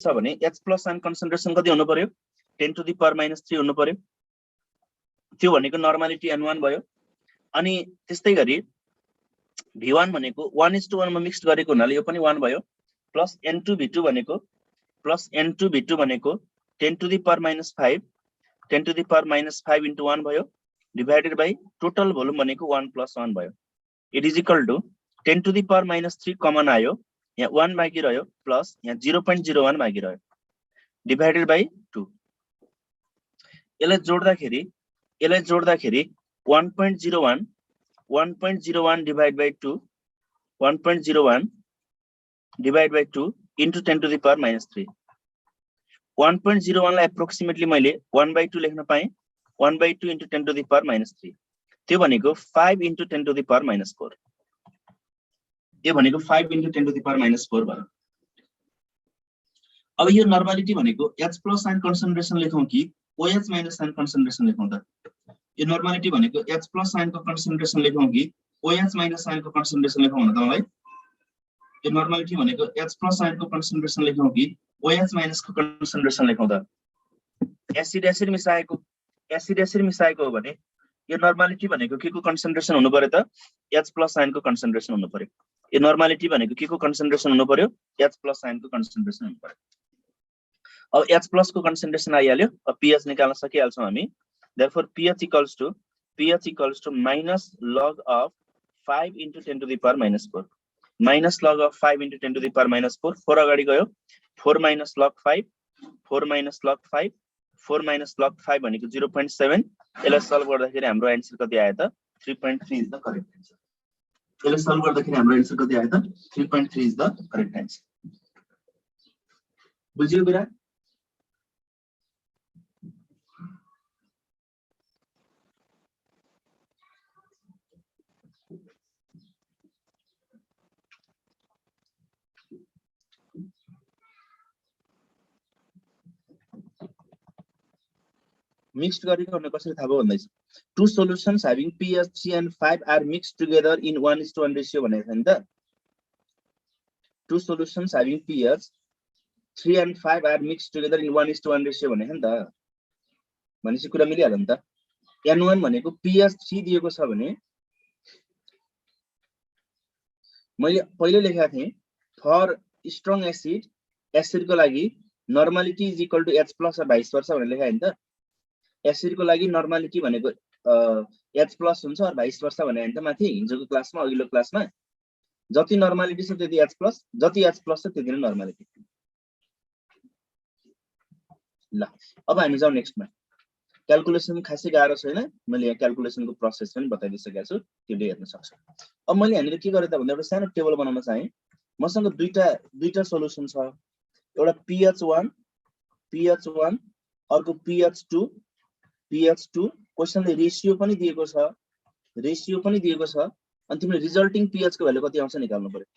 छ भने H plus ion concentration कति हुनु पर्यो 10 to the power minus 3 हुनु पर्यो त्यो भनेको नर्मालिटी N1 भयो अनि त्यस्तै गरी V1 भनेको 1:1 मा मिक्स्ड गरेको हुनाले यो पनि 1 भयो प्लस N2V2 भनेको 10 to the power minus 5 10 to the power minus 5 into 1 भयो divided by total volume भनेको 1 plus 1 भयो it is equal to 10 to the power minus 3 common आयो यहाँ 1 बाँकी रह्यो प्लस यहाँ 0.01 बाँकी रह्यो divided by 2 यसलाई जोड्दाखेरि 1.01 divide by 2 1.01 divide by 2 into 10 to the power minus 3 1.01 लाई approximately मैले 1/2 लेख्न पाएँ 1/2 into 10 to the power minus 3 त्यो भनेको 5 into 10 to the power minus 4 यो भनेको 5 into 10 to the power minus 4 भयो अब यो नर्मालिटी भनेको H plus आयन कन्सन्ट्रेसन लेखौं कि OH minus आयन कन्सन्ट्रेसन लेखौं त यो नर्मालिटी भनेको H plus आयनको कन्सन्ट्रेसन लेखौं कि OH minus आयनको कन्सन्ट्रेसन लेखौं न त मलाई यो नर्मालिटी भनेको H plus आयनको कन्सन्ट्रेसन लेखौं कि OH minus को कन्सन्ट्रेसन लेखौं त एसिड मिसाएको हो भने यो नर्मालिटी भनेको के को कन्सन्ट्रेसन हुनु पर्यो त H plus आयनको कन्सन्ट्रेसन हुनु पर्यो यो नर्मालिटी भनेको के को कन्सन्ट्रेसन हुनु पर्यो H plus आयनको कन्सन्ट्रेसन हुनु पर्यो अब H plus को कन्सन्ट्रेसन आइहाल्यो अब pH निकाल्न सकिहाल्छौं हामी therefore pH equals to minus log of 5 into 10 to the power minus 4 minus log of 5 into 10 to the power minus 4 4 अगाडि गयो 4 minus log 5 4 minus log 5 4 minus log 5 भनेको 0.7 यसलाई सल्भ गर्दाखेरि हाम्रो आन्सर कति आयो त 3.3 is the correct answer यसलाई सल्भ गर्दाखेरि हाम्रो आन्सर कति आयो त 3.3 is the correct answer बुझ्यो बिरा mixed गरेको भने कसरी थाहा भयो भन्दै छ two solutions having pH 3 and 5 are mixed together in 1:1 ratio भनेको छ नि त two solutions having pH 3 and 5 are mixed together in 1:1 ratio भनेको नि त भनेपछि कुरा मिलिहाल्यो नि त N1 भनेको pH 3 दिएको छ भने मैले पहिले लेखेको थिएँ for strong acid को लागि normality is equal to H plus or vice versa भनेर लेखेको नि त एसिड को लागि नर्मालिटी भनेको H plus हुन्छ or vice versa भने नि त माथि हिजोको क्लासमा अघिल्लो क्लासमा जति नर्मालिटी छ त्यति H plus जति H plus छ त्यति नै नर्मालिटी ल अब हामी जाऊ नेक्स्टमा क्याल्कुलेसन खासै गाह्रो छैन मैले यहाँ क्याल्कुलेसनको प्रोसेस पनि बताइदिसकेको छु त्यो हेर्न सक्छौ अब मैले हामीले के गरे त भन्दा एउटा सानो टेबल बनाउन चाहे मसँग दुईटा सोलुसन छ एउटा pH1 अर्को pH2 क्वेशनले रेशियो पनि दिएको छ अनि तिमीले रिजल्टिङ pH को भ्यालु कति आउँछ निकाल्नु पर्यो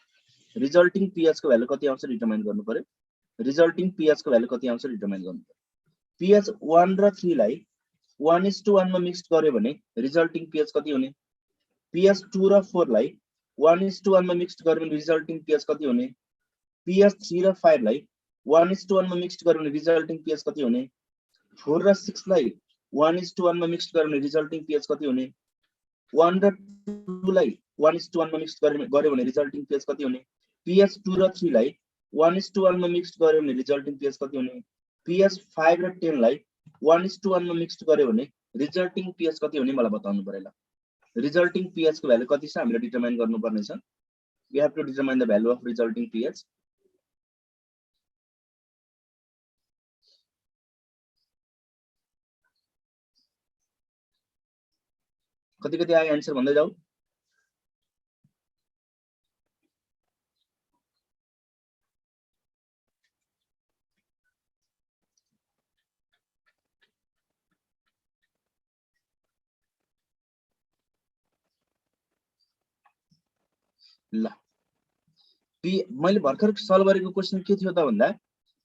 रिजल्टिङ pH को भ्यालु कति आउँछ डिटरमाइन गर्नु पर्यो pH 1 र 3 लाई 1:1 मा मिक्स्ड गर्यो भने रिजल्टिङ pH कति हुने pH 2 र 4 लाई 1:1 मा मिक्स्ड गर्यो भने रिजल्टिङ pH कति हुने pH 3 र 5 लाई 1:1 मा मिक्स्ड गर्यो भने रिजल्टिङ pH कति हुने 4 र 6 लाई 1:1 मा मिक्स्ड गर्यो भने रिजल्टिङ pH कति हुने 1 र 2 लाई 1:1 मा मिक्स्ड गर्यो भने रिजल्टिङ pH कति हुने pH 2 र 3 लाई 1:1 मा मिक्स्ड गर्यो भने रिजल्टिङ pH कति हुने pH 5 र 10 लाई 1:1 मा मिक्स्ड गर्यो भने रिजल्टिङ pH कति हुने मलाई बताउनु पर्यो ल रिजल्टिङ pH को भ्यालु कति छ हामीले डिटरमाइन गर्नुपर्ने छ we have to determine the value of resulting pH कति आयो आन्सर भन्दै जाऊ ल मैले भर्खर सल्भ गरेको क्वेशन के थियो त भन्दा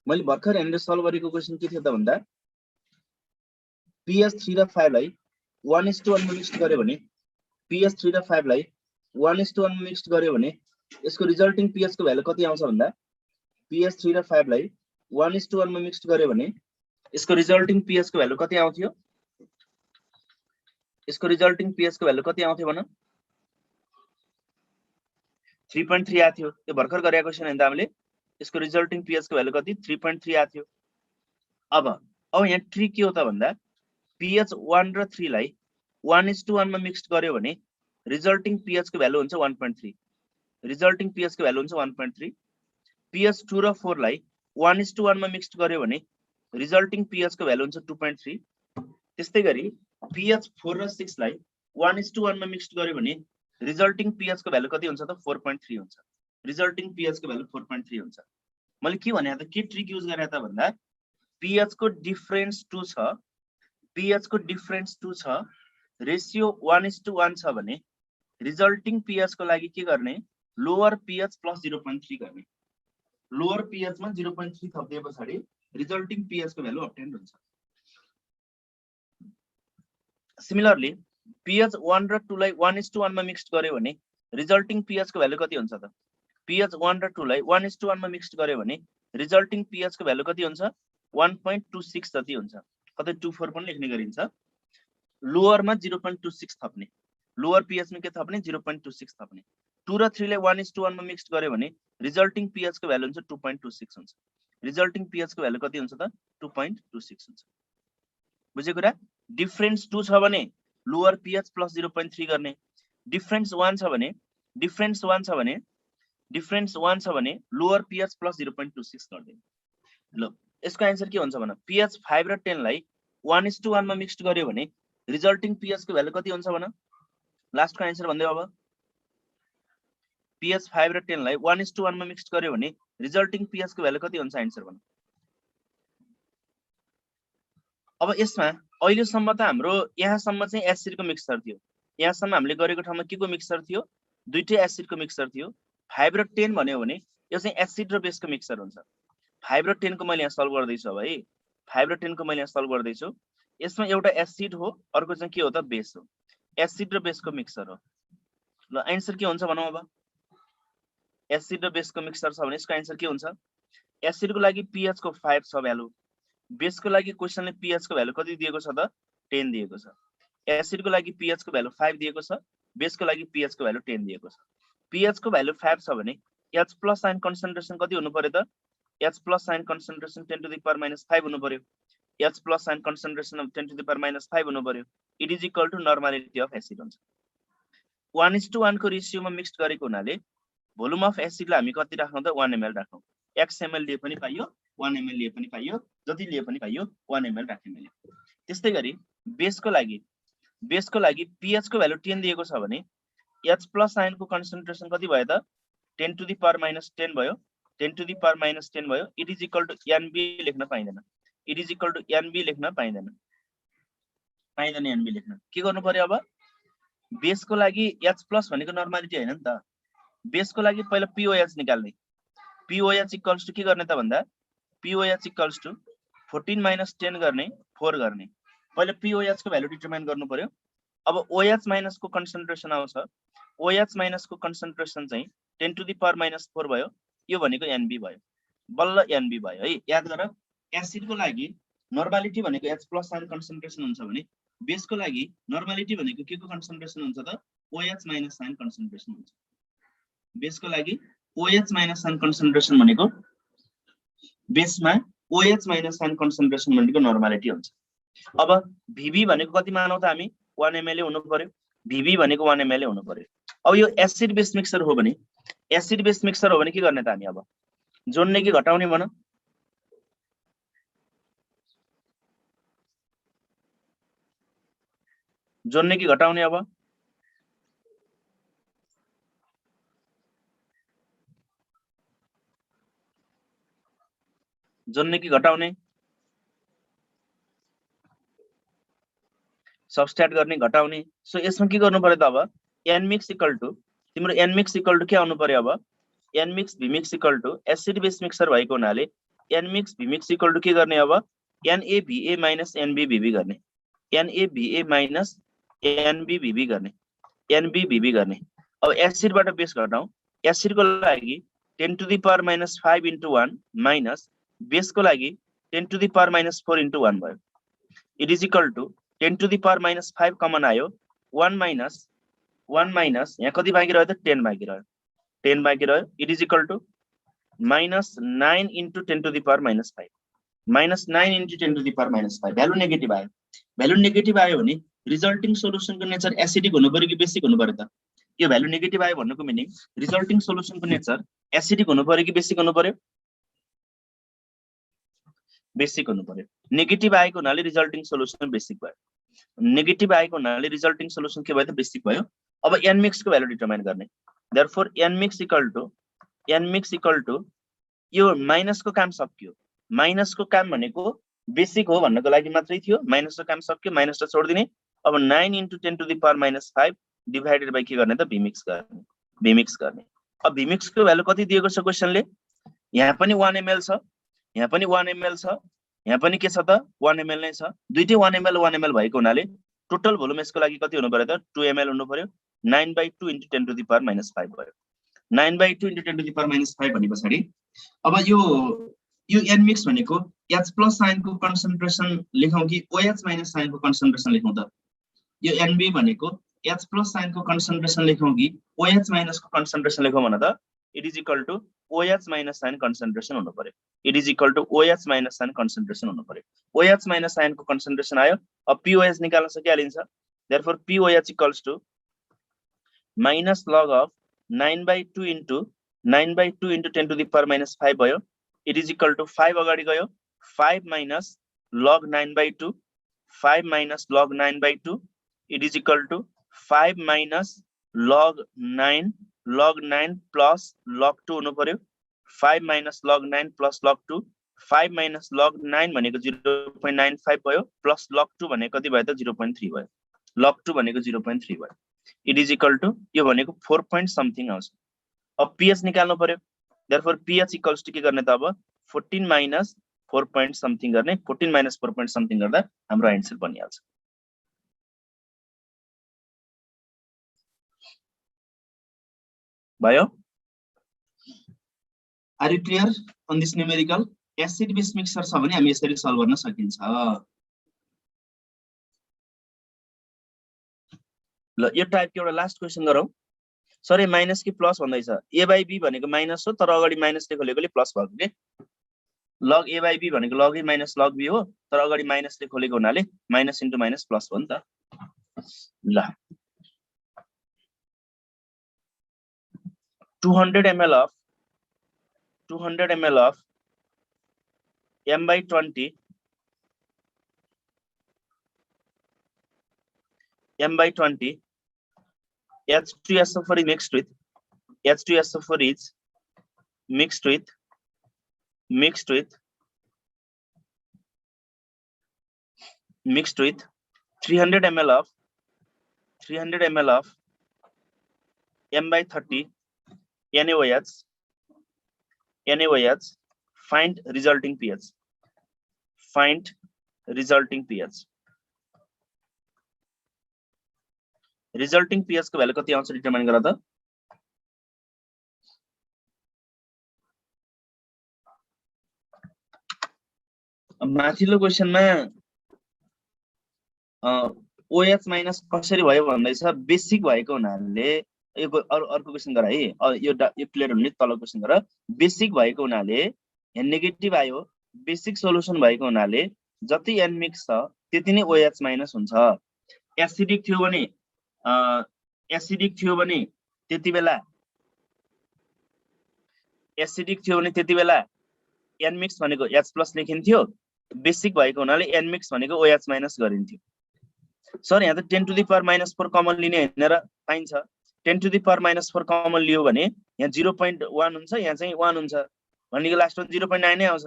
मैले भर्खर हामीले सल्भ गरेको क्वेशन के थियो त भन्दा pH 3 र 5 लाई 1:1 मा मिक्स्ड गर्यो भने pH 3 र 5 लाई 1:1 मा मिक्स्ड गर्यो भने यसको रिजल्टिङ pH को भ्यालु कति आउँछ भन्दा pH 3 र 5 लाई 1:1 मा मिक्स्ड गर्यो भने यसको रिजल्टिङ pH को भ्यालु कति आउँथ्यो? यसको रिजल्टिङ pH को भ्यालु कति आउँथ्यो भन? 3.3 आथ्यो। यो भर्खर गरेको क्वेशन हैन त हामीले। यसको रिजल्टिङ pH को भ्यालु कति? 3.3 आथ्यो। अब यहाँ ट्रिक के हो त भन्दा pH 1 र 3 लाई 1:1 मा मिक्स्ड गर्यो भने रिजल्टिङ pH को भ्यालु हुन्छ 1.3। रिजल्टिङ pH को भ्यालु हुन्छ 1.3। pH 2 र 4 लाई 1:1 मा मिक्स्ड गर्यो भने रिजल्टिङ pH को भ्यालु हुन्छ 2.3। त्यस्तै गरी pH 4 र 6 लाई 1:1 मा मिक्स्ड गर्यो भने रिजल्टिङ pH को भ्यालु कति हुन्छ त? 4.3 हुन्छ। रिजल्टिङ pH को भ्यालु 4.3 हुन्छ। मैले के भने त के ट्रिक युज गरे त भन्दा pH को डिफरेन्स 2 छ, pH को डिफरेन्स 2 छ, रेशियो 1:1 छ भने रिजल्टिङ pH को लागि के गर्ने? लोअर pH प्लस 0.3 गर्ने। लोअर pH मा 0.3 थप्दिए पछाडी रिजल्टिङ pH को भ्यालु अब्टेन हुन्छ। सिमिलरली pH 1 र 2 लाई 1:1 मा मिक्स्ड गर्यो भने रिजल्टिङ pH को भ्यालु कति हुन्छ त? pH 1 र 2 लाई 1:1 मा मिक्स्ड गर्यो भने रिजल्टिङ pH को भ्यालु कति हुन्छ? 1.26 जति हुन्छ। कतै 24 पनि लेख्ने गरिन्छ। लोअर मा 0.26 थप्ने, लोअर pH मा के थप्ने? 0.26 थप्ने। 2 र 3 लाई 1:1 मा मिक्स्ड गर्यो भने रिजल्टिङ pH को भ्यालु हुन्छ 2.26 हुन्छ। रिजल्टिङ pH को भ्यालु कति हुन्छ त? 2.26 हुन्छ। बुझ्यो कुरा? डिफरेन्स 2 छ भने लोअर pH प्लस 0.3 गर्ने, डिफरेन्स 1 छ भने लोअर pH प्लस 0.26 गर्दिनु। ल यसको आन्सर के हुन्छ भन? pH 5 र 10 लाई 1:1 मा मिक्स्ड गर्यो भने रिजल्टिङ pH को भ्यालु कति हुन्छ भन? लास्ट को आन्सर भन्दै अब pH 5 र 10 लाई 1:1 मा मिक्स्ड गर्यो भने रिजल्टिङ pH को भ्यालु कति हुन्छ? आन्सर भन। अब यसमा अहिलेसम्म त हाम्रो यहाँसम्म चाहिँ एसिड को मिक्सचर थियो। यहाँसम्म हामीले गरेको ठाउँमा के को मिक्सचर थियो? दुईटै एसिड को मिक्सचर थियो। 5 र 10 भन्यो भने यो चाहिँ एसिड र बेस को मिक्सचर हुन्छ। 5 र 10 को मैले यहाँ सल्भ गर्दै छु है। 5 र 10 को मैले यहाँ सल्भ गर्दै छु। यसमा एउटा एसिड हो, अर्को चाहिँ के हो त? बेस हो। एसिड र बेस को मिक्सचर हो। ल आन्सर के हुन्छ भनौं अब? एसिड र बेस को मिक्सचर छ भने यसको आन्सर के हुन्छ? एसिड को लागि pH को 5 छ भ्यालु, बेस को लागि क्वेशनले pH को भ्यालु कति दिएको छ त? 10 दिएको छ। एसिड को लागि pH को भ्यालु 5 दिएको छ, बेस को लागि pH को भ्यालु 10 दिएको छ। pH को भ्यालु 5 छ भने H प्लस साइन कन्सन्ट्रेसन कति हुनु पर्यो त? H plus sign concentration 10 to the power minus 5 हुनु पर्यो। H plus sign concentration of 10 to the power minus 5 हुनु पर्यो। It is equal to normality of acid हुन्छ। 1:1 को रेशियोमा मिक्स्ड गरेको हुनाले भोल्युम अफ एसिडलाई हामी कति राख्नु त? 1 ml राख्नु। x ml लिए पनि पाइयो, 1 ml लिए पनि पाइयो, जति लिए पनि पाइयो, 1 ml राख्ने मैले। त्यस्तै गरी बेस को लागि pH को भ्यालु 10 दिएको छ भने H प्लस आयन को कन्सन्ट्रेसन कति भयो त? 10 टु द पावर माइनस 10 भयो। 10 टु द पावर माइनस 10 भयो। It is equal to NB लेख्न पाइँदैन। It is equal to NB लेख्न पाइँदैन। NB लेख्न। के गर्नु पर्यो अब? बेस को लागि H प्लस भनेको नर्मालिटी हैन नि त। बेस को लागि पहिला POH निकाल्ने। POH इक्वल्स टु के गर्ने त भन्दा POH इक्वल्स टु 14 माइनस 10 गर्ने 4 गर्ने। पहिला POH को भ्यालु डिटरमाइन गर्नु पर्यो। अब OH माइनस को कन्सन्ट्रेसन आउँछ। OH माइनस को कन्सन्ट्रेसन चाहिँ 10 टु द पावर माइनस 4 भयो। यो भनेको NB भयो। बल्ल NB भयो है। याद गर, एसिड को लागि नर्मालिटी भनेको H प्लस आयन कन्सन्ट्रेसन हुन्छ भने बेस को लागि नर्मालिटी भनेको के को कन्सन्ट्रेसन हुन्छ त? OH माइनस आयन कन्सन्ट्रेसन हुन्छ। बेस को लागि OH माइनस आयन कन्सन्ट्रेसन भनेको बेसमा OH माइनस आयन कन्सन्ट्रेसन भनेको नर्मालिटी हुन्छ। अब VB भनेको कति मानौ त हामी? 1 ml हुनु पर्यो। VB भनेको 1 ml हुनु पर्यो। अब यो एसिड बेस मिक्सचर हो भने के गर्ने त हामी? अब जोड्ने कि घटाउने भन? जोड्ने कि घटाउने? अब जोड्ने कि घटाउने? सबस्ट्र्याक्ट गर्ने, घटाउने। सो यसमा के गर्नु पर्यो त? अब Nmix इक्वल टु तिम्रो Nmix इक्वल टु के आउनु पर्यो? अब Nmix Vmix equal to acid base mixture भएको हुनाले Nmix Vmix इक्वल टु के गर्ने? अब NaVa माइनस NbVb गर्ने। NaVa माइनस NbVb गर्ने। NbVb गर्ने। अब एसिडबाट बेस घटाऊ। एसिड को लागि 10 to the power minus 5 into 1 minus बेसको लागि 10 to the power minus 4 into 1 भयो. It is equal to 10 to the power minus 5 common आयो 1 minus यहाँ कति बाँकी रह्यो त 10 बाँकी रह्यो 10 बाँकी रह्यो. It is equal to minus 9 into 10 to the power minus 5 minus 9 into 10 to the power minus 5 value negative आयो. भ्यालु नेगेटिभ आयो भने रिजल्टिङ सोलुसनको नेचर एसिडिक हुनु पर्यो कि बेसिक हुनु पर्यो त? यो भ्यालु नेगेटिभ आयो भन्नुको मिनिङ रिजल्टिङ सोलुसनको नेचर एसिडिक हुनु पर्यो कि बेसिक हुनु पर्यो? बेसिक हुनु पर्यो. नेगेटिभ आएको हुनाले रिजल्टिङ सोलुसन बेसिक भयो. नेगेटिभ आएको हुनाले रिजल्टिङ सोलुसन के भयो त? बेसिक भयो. अब n मिक्स को भ्यालु डिटरमाइन गर्ने. Therefore n mix equal to यो माइनस को काम सक्यो. माइनस को काम भनेको बेसिक हो भन्नको लागि मात्रै थियो. माइनस को काम सक्यो, माइनस त छोड्दिने. अब 9 into 10 to the power minus 5 divided by के गर्ने त? बिमिक्स गर्ने. बिमिक्स गर्ने. अब बिमिक्स को भ्यालु कति दिएको छ क्वेशनले? यहाँ पनि 1 ml छ, यहाँ पनि 1 ml छ, यहाँ पनि के छ त? 1 ml नै छ. दुईटै 1 ml भएको हुनाले टोटल भोल्युम यसको लागि कति हुनु पर्यो त? 2 ml हुनु पर्यो. 9/2 into 10 to the power minus 5 भयो. 9/2 into 10 to the power minus 5 भनेपछि अब यो n मिक्स भनेको H plus साइन को कन्सन्ट्रेसन लेखौं कि OH minus साइन को कन्सन्ट्रेसन लेखौं त? यो NB भनेको H plus साइन को कन्सन्ट्रेसन लेखौं कि OH minus को कन्सन्ट्रेसन लेखौं भने त? It is equal to OH minus sign concentration हुनु पर्यो. It is equal to OH minus sign concentration हुनु पर्यो. OH minus साइन को कन्सन्ट्रेसन आयो. अब POH निकाल्न सकिहालिन्छ. Therefore POH equals to minus log of 9/2 into 10 to the power minus 5 भयो. It is equal to 5 अगाडि गयो. 5 minus log 9/2. 5 minus log 9/2. It is equal to 5 minus log 9 plus log 2 हुनु पर्यो. 5 minus log 9 plus log 2. 5 minus log 9 भनेको 0.95 भयो plus log 2 भनेको कति भयो त? 0.3 भयो. log 2 भनेको 0.3 भयो. It is equal to यो भनेको 4 point something आउँछ. अब pH निकाल्नु पर्यो. Therefore pH equals to के गर्ने त? अब 14 minus 4 point something गर्ने. 14 minus 4 point something गर्दा हाम्रो आन्सर बनिहाल्छ. भयो? Are you clear on this numerical? Acid base mixer छ भने हामी यसरी सल्भ गर्न सकिन्छ. ल यो टाइपको एउटा लास्ट क्वेशन गरौँ. सरी माइनस कि प्लस भन्दैछ. A/B भनेको माइनस हो तर अगाडि माइनस लेखेकोले प्लस भएको के? लग A/B भनेको लग A माइनस लग B हो तर अगाडि माइनस लेखेको हुनाले माइनस इन्टु माइनस प्लस हो नि त. ल 200 ml of m/20 H2SO4 is mixed with H2SO4 is mixed with 300 ml of m/30 NaOH. Find resulting pH. Resulting pH को भ्यालु कति आउँछ डिटरमाइन गर त? माथिल्लो क्वेशनमा OH माइनस कसरी भयो भन्दैछ. बेसिक भएको हुनाले यो अर्को क्वेशन गर है. यो क्लियर हुने तल क्वेशन गर. बेसिक भएको हुनाले यहाँ नेगेटिभ आयो. बेसिक सोलुसन भएको हुनाले जति n मिक्स छ त्यति नै OH माइनस हुन्छ. एसिडिक थियो भने त्यति बेला n मिक्स भनेको H प्लस लेखिन्थ्यो. बेसिक भएको हुनाले n मिक्स भनेको OH माइनस गरिन्थ्यो. सर यहाँ त 10 to the power minus 4 common लिने हैन र पाइन्छ. 10 to the power minus 4 common लियो भने यहाँ 0.1 हुन्छ, यहाँ चाहिँ 1 हुन्छ भनेको लास्टमा 0.9 नै आउँछ.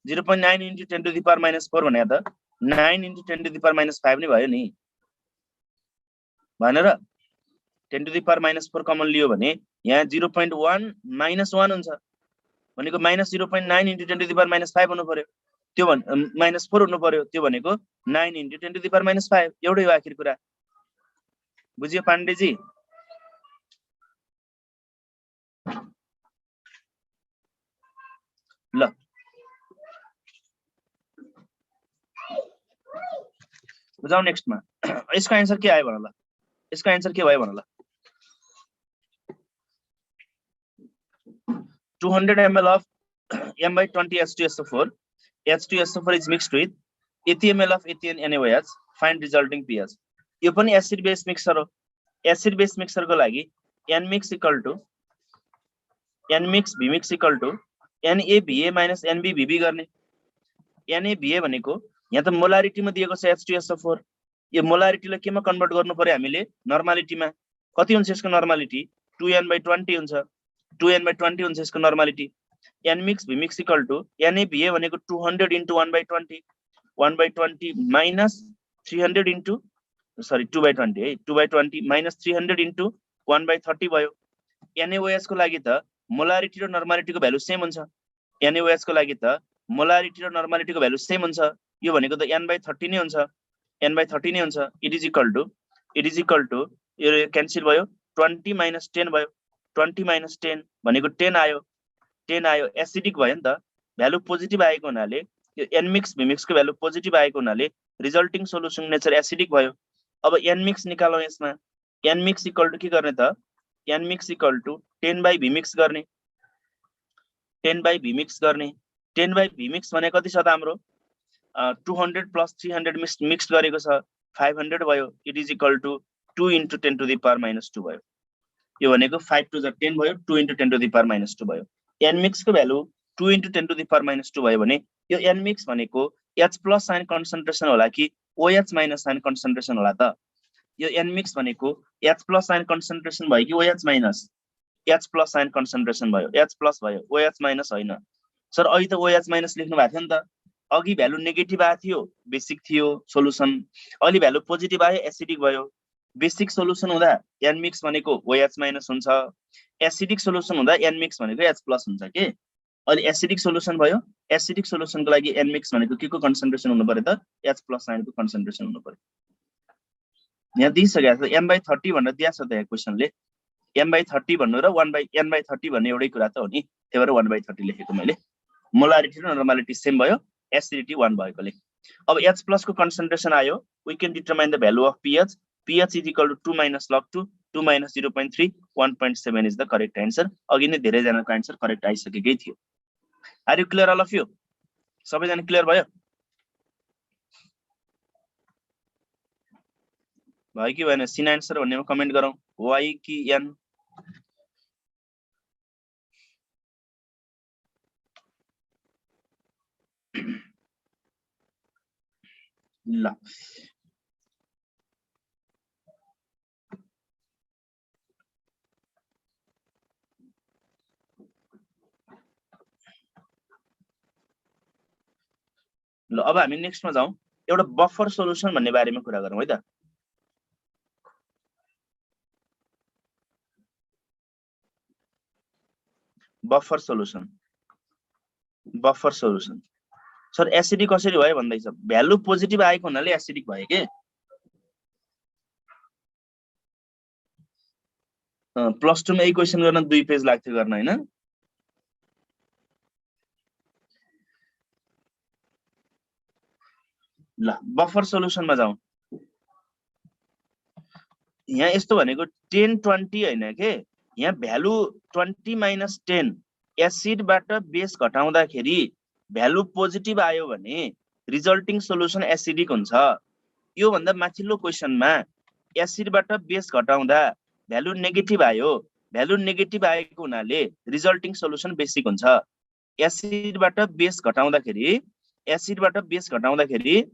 0.9 into 10 to the power minus 4 भने त 9 into 10 to the power minus 5 नै भयो नि. भएन र? 10 to the power minus 4 common लियो भने यहाँ 0.1 minus 1 हुन्छ भनेको minus 0.9 into 10 to the power minus 5 हुनु पर्यो. त्यो minus 4 हुनु पर्यो. त्यो भनेको 9 into 10 to the power minus 5 एउटै हो आखिर कुरा. बुझियो पाण्डेजी? ल जाऊ नेक्स्टमा यसको आन्सर के आयो भन ल यसको आन्सर के भयो भन ल 200 ml of M/20 H2SO4 H2SO4 is mixed with 80 ml of ethane NaOH find resulting pH यो पनि एसिड बेस मिक्सर हो एसिड बेस मिक्सर को लागि Nmix equal to Nmix Bmix equal to NaBa minus NbBb गर्ने NaBa भनेको यहाँ त molarity मा दिएको छ H2SO4 यो मोलारिटी लाई केमा कन्भर्ट गर्नु पर्यो हामीले नर्मालिटी मा कति हुन्छ यसको नर्मालिटी 2n/20 हुन्छ 2n/20 हुन्छ यसको normality Nmix Bmix equal to NaBa भनेको 200 into 1/20 1/20 minus 300 into sorry 2/20 है 2/20 minus 300 into 1/30 भयो NaOH को लागि त मोलारिटी र नर्मालिटी को भ्यालु सेम हुन्छ NaOH को लागि त मोलारिटी र नर्मालिटी को भ्यालु सेम हुन्छ यो भनेको त n/30 नै हुन्छ n/30 नै हुन्छ इट इज इक्वल टु यो क्यान्सल भयो 20 minus 10 भयो 20 minus 10 भनेको 10 आयो एसिडिक भयो नि त भ्यालु पोजिटिभ आएको हुनाले यो Nmix Bmix को भ्यालु पोजिटिभ आएको हुनाले रिजल्टिङ सोलुसन नेचर एसिडिक भयो अब Nmix निकालौं यसमा Nmix इक्वल टु के गर्ने त Nmix इक्वल टु 10/Bmix गर्ने 10/Bmix गर्ने 10/Bmix भने कति छ त हाम्रो 200 plus 300 मिक्स गरेको छ 500 भयो it is equal to 2 into 10 to the power minus 2 भयो यो भनेको 5 to the 10 भयो 2 into 10 to the power minus 2 भयो Nmix को value 2 into 10 to the power minus 2 भयो भने यो Nmix भनेको H plus साइन कन्सन्ट्रेसन होला कि OH माइनस साइन कन्सन्ट्रेसन होला त यो Nmix भनेको H plus साइन कन्सन्ट्रेसन भयो कि OH minus H plus sign concentration भयो H plus भयो OH माइनस हैन सर अहिले त OH माइनस लेख्नु भएको थियो नि त अघि भ्यालु नेगेटिभ आएको थियो बेसिक थियो सोलुसन अहिले भ्यालु पोजिटिभ आयो एसिडिक भयो बेसिक सोलुसन हुँदा Nmix भनेको OH माइनस हुन्छ एसिडिक सोलुसन हुँदा Nmix भनेको H प्लस हुन्छ के अहिले एसिडिक सोलुसन भयो एसिडिक सोलुसनको लागि Nmix भनेको के को कन्सन्ट्रेसन हुनु पर्यो त H प्लस साइनको कन्सन्ट्रेसन हुनु पर्यो यहाँ दिइसकेको छ m/30 भनेर दिएको छ त यहाँ क्वेशनले m/30 भन्नु र 1/n/30 भन्ने एउटै कुरा त हो नि त्यही भएर 1/30 लेखेको मैले मोलारिटी र नर्मालिटी सेम भयो एसिडिटी 1 भएकोले अब H प्लस को कन्सन्ट्रेसन आयो we can determine the value of pH is equal to 2 minus log 2 2 minus 0.3 1.7 is the correct answer अघि नै धेरै जनाको आन्सर करेक्ट आइसकेकै थियो are you clear all of you सबैजना क्लियर भयो कि भएन सिन आन्सर भन्नेमा कमेन्ट गरौँ y कि n ल ल अब हामी नेक्स्टमा जाउँ एउटा बफर सोलुसन भन्ने बारेमा कुरा गरौँ है त बफर सोलुसन सर एसिडिक कसरी भयो भन्दै छ भ्यालु पोजिटिभ आएको हुनाले एसिडिक भयो के प्लस 2 मा इक्वेसन गर्न 2 पेज लाग्थ्यो गर्न हैन ल बफर सोलुसनमा जाउँ यहाँ यस्तो भनेको 10 20 हैन के यहाँ भ्यालु 20 minus 10 एसिडबाट बेस घटाउँदाखेरि भ्यालु पोजिटिभ आयो भने रिजल्टिङ सोलुसन एसिडिक हुन्छ यो भन्दा माथिल्लो क्वेशनमा एसिडबाट बेस घटाउँदा भ्यालु नेगेटिभ आयो भ्यालु नेगेटिभ आएको हुनाले रिजल्टिङ सोलुसन बेसिक हुन्छ एसिडबाट बेस घटाउँदाखेरि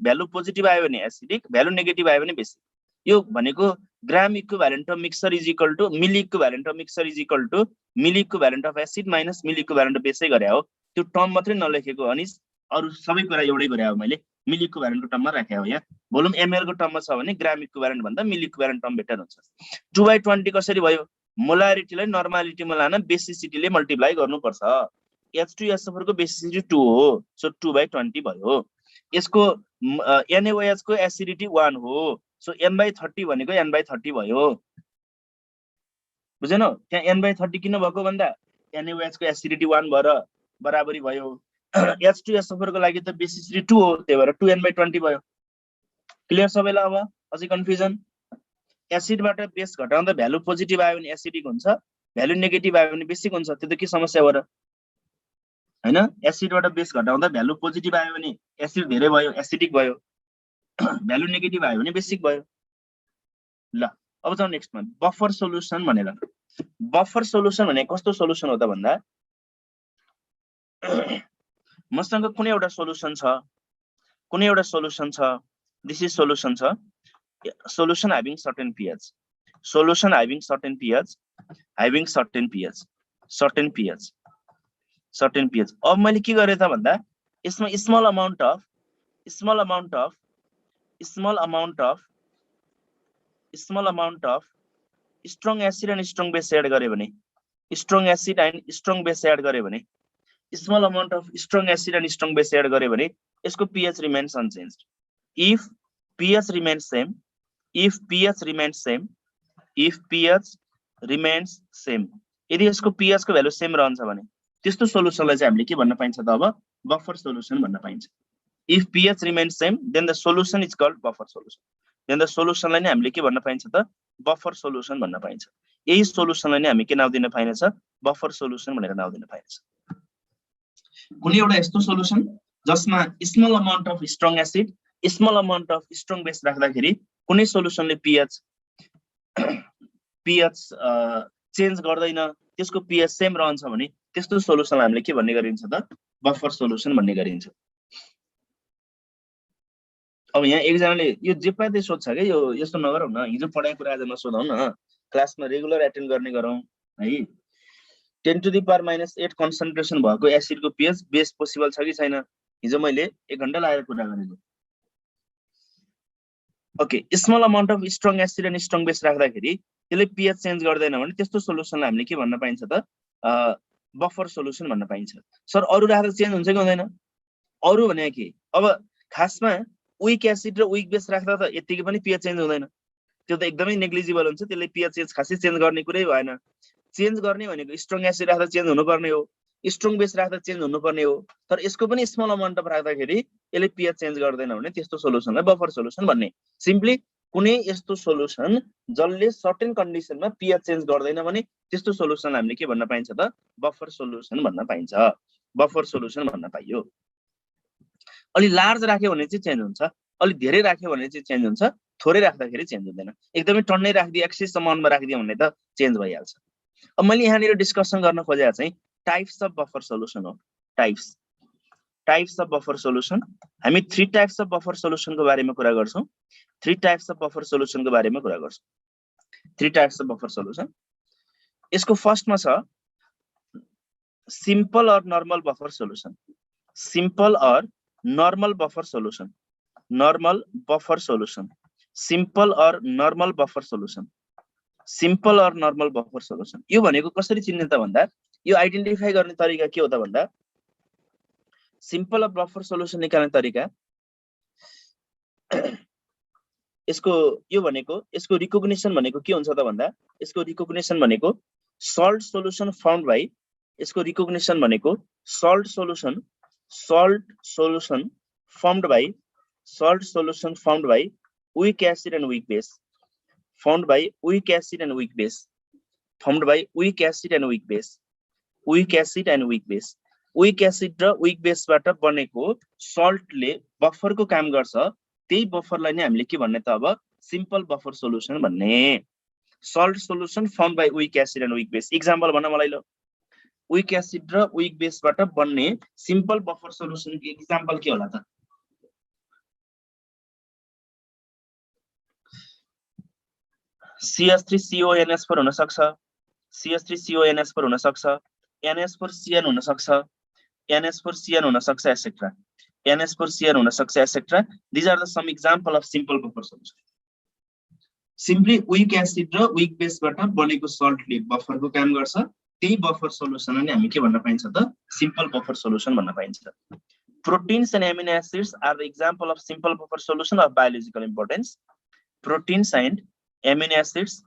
भ्यालु पोजिटिभ आयो भने एसिडिक भ्यालु नेगेटिभ आयो भने बेसिक यो भनेको gram equivalent of mixture is equal to milli equivalent of mixture is equal to milli equivalent of acid minus milli equivalent of बेसै गरे हो त्यो टर्म मात्रै नलेखेको अनि अरु सबै कुरा एउटै गरे हो मैले मिली इक्विभ्यालेन्टको टर्ममा राखे हो यहाँ भोल्युम ml को टर्ममा छ भने ग्राम इक्विभ्यालेन्ट भन्दा मिली इक्विभ्यालेन्ट टर्म बेटर हुन्छ 2/20 कसरी भयो मोलारिटीलाई नर्मालिटीमा लान बेसिसिटीले मल्टिप्लाई गर्नुपर्छ H2SO4 को बेसिसिटी 2 हो सो 2/20 भयो यसको NaOH को एसिडिटी 1 हो सो m/30 भनेको n/30 भयो बुझेनौ त्यहाँ n/30 किन भएको भन्दा NaOH को एसिडिटी 1 भएर बराबरी भयो H2SO4 को लागि त बेसिसिटी 2 हो त्यही भएर 2n/20 भयो क्लियर सबैलाई? अब अझै कन्फ्युजन? एसिडबाट बेस घटाउँदा भ्यालु पोजिटिभ आयो भने एसिडिक हुन्छ, भ्यालु नेगेटिभ आयो भने बेसिक हुन्छ। त्यो त के समस्या हो र हैन? एसिडबाट बेस घटाउँदा भ्यालु पोजिटिभ आयो भने एसिड धेरै भयो, एसिडिक भयो, भ्यालु नेगेटिभ आयो भने बेसिक भयो। ल अब जाउँ नेक्स्टमा, बफर सोलुसन भनेर। बफर सोलुसन भने कस्तो सोलुसन हो त भन्दा मसँग कुनै एउटा सोलुसन छ, दिस इज सोलुसन छ, solution having certain pH, solution having certain pH, certain pH। अब मैले के गरे त भन्दा यसमा small amount of strong acid and strong base add गरे भने, strong acid and strong base add गरे भने, small amount of strong acid and strong base add गरे भने यसको pH remains unchanged. If pH remains same, यदि यसको pH को भ्यालु सेम रहन्छ भने त्यस्तो सोलुसनलाई चाहिँ हामीले के भन्न पाइन्छ त? अब बफर सोलुसन भन्न पाइन्छ। If pH remains same then the solution is called buffer solution. Then the सोलुसनलाई नै हामीले के भन्न पाइन्छ त? बफर सोलुसन भन्न पाइन्छ। यही सोलुसनलाई नै हामी के नाम दिन पाइनेछ? बफर सोलुसन भनेर नाम दिन पाइनेछ। कुनै एउटा यस्तो सोलुसन जसमा small amount of strong acid, small amount of strong base राख्दाखेरि कुनै सोलुसनले pH चेन्ज गर्दैन, त्यसको pH सेम रहन्छ भने त्यस्तो सोलुसनलाई हामीले के भन्ने गरिन्छ त? बफर सोलुसन भन्ने गरिन्छ। अब यहाँ एकजनाले यो जे पाए त्यही सोध्छ के, यो यस्तो नगरौँ न, हिजो पढाएको कुरा आज नसोधौँ न, क्लासमा रेगुलर एटेन्ड गर्ने गरौँ है। 10⁻⁸ कन्सन्ट्रेसन भएको एसिडको pH बेस पोसिबल छ कि छैन? हिजो मैले 1 घण्टा लाएर कुरा गरेको। Okay, small amount of strong acid and strong base राख्दाखेरि त्यसले pH चेन्ज गर्दैन भने त्यस्तो सोलुसनलाई हामीले के भन्न पाइन्छ त? बफर सोलुसन भन्न पाइन्छ। सर अरु राख्दा चेन्ज हुन्छ कि हुँदैन? अरु भने के? अब खासमा विक एसिड र विक बेस राख्दा त यतिकै पनि pH चेन्ज हुँदैन, त्यो त एकदमै नेग्लिजिबल हुन्छ, त्यसले pH खासै चेन्ज गर्ने कुरै भएन। चेन्ज गर्ने भनेको स्ट्रङ एसिड राख्दा चेन्ज हुनुपर्ने हो, स्ट्रङ बेस राख्दा चेन्ज हुनुपर्ने हो, तर यसको पनि स्मल अमाउन्ट अफ राख्दाखेरि यसले pH चेन्ज गर्दैन भने त्यस्तो सोलुसनलाई बफर सोलुसन भन्ने। सिम्पली कुनै यस्तो सोलुसन जसले सर्टेन कन्डिसनमा pH चेन्ज गर्दैन भने त्यस्तो सोलुसनलाई हामीले के भन्न पाइन्छ त? बफर सोलुसन भन्न पाइन्छ। बफर सोलुसन भन्न पाइयो। अलि लार्ज राख्यो भने चाहिँ चेन्ज हुन्छ, अलि धेरै राख्यो भने चाहिँ चेन्ज हुन्छ, थोरै राख्दाखेरि चेन्ज हुँदैन। एकदमै टन्नै राखिदिए एक्सेस अमाउन्टमा राखिदियो भने त चेन्ज भइहाल्छ। अब मैले यहाँनिर डिस्कसन गर्न खोजेको चाहिँ टाइप्स अफ बफर सोलुसन हो। टाइप्स अफ बफर सोलुसन, हामी 3 टाइप्स अफ बफर सोलुसनको बारेमा कुरा गर्छौं। 3 टाइप्स अफ बफर सोलुसनको बारेमा कुरा गर्छौं। 3 टाइप्स अफ बफर सोलुसन। यसको फर्स्टमा छ सिम्पल और नर्मल बफर सोलुसन। सिम्पल और normal buffer solution. Normal buffer solution. Simple और नर्मल बफर सोलुसन। सिम्पल और नर्मल बफर सोलुसन। यो भनेको कसरी चिन्ने त भन्दा यो आइडेन्टिफाई गर्ने तरिका के हो त भन्दा सिम्पल और बफर सोलुसन निकाल्ने तरिका यसको यो भनेको यसको रिकग्निसन भनेको के हुन्छ त भन्दा यसको रिकग्निसन भनेको सल्ट सोलुसन फाउन्ड बाइ यसको रिकग्निसन भनेको salt solution found by weak acid and weak base formed by weak acid and weak base formed by weak acid and weak base weak acid and weak base weak acid र weak base बाट बनेको salt ले buffer को काम गर्छ त्यही बफरलाई नै हामीले के भन्ने त अब सिम्पल बफर सोलुसन भन्ने salt solution found by weak acid and weak base example भन्न मलाई ल weak acid र weak base बाट बन्ने सिम्पल बफर सोलुसन को एक्जाम्पल के होला त CH3CONS4 हुन सक्छ CH3CONS4 हुन सक्छ NS4CN हुन सक्छ NS4CN हुन सक्छ एसेट्रा NS4CN हुन सक्छ etcetera these are the some example of simple buffer solution simply weak acid र weak base बाट बनेको सल्ट ले बफर को काम गर्छ त्यही बफर सोलुसन नै हामी के भन्न पाइन्छ त सिम्पल बफर सोलुसन भन्न पाइन्छ proteins and amino acids are the example of simple buffer solution of biological importance proteins and amino acids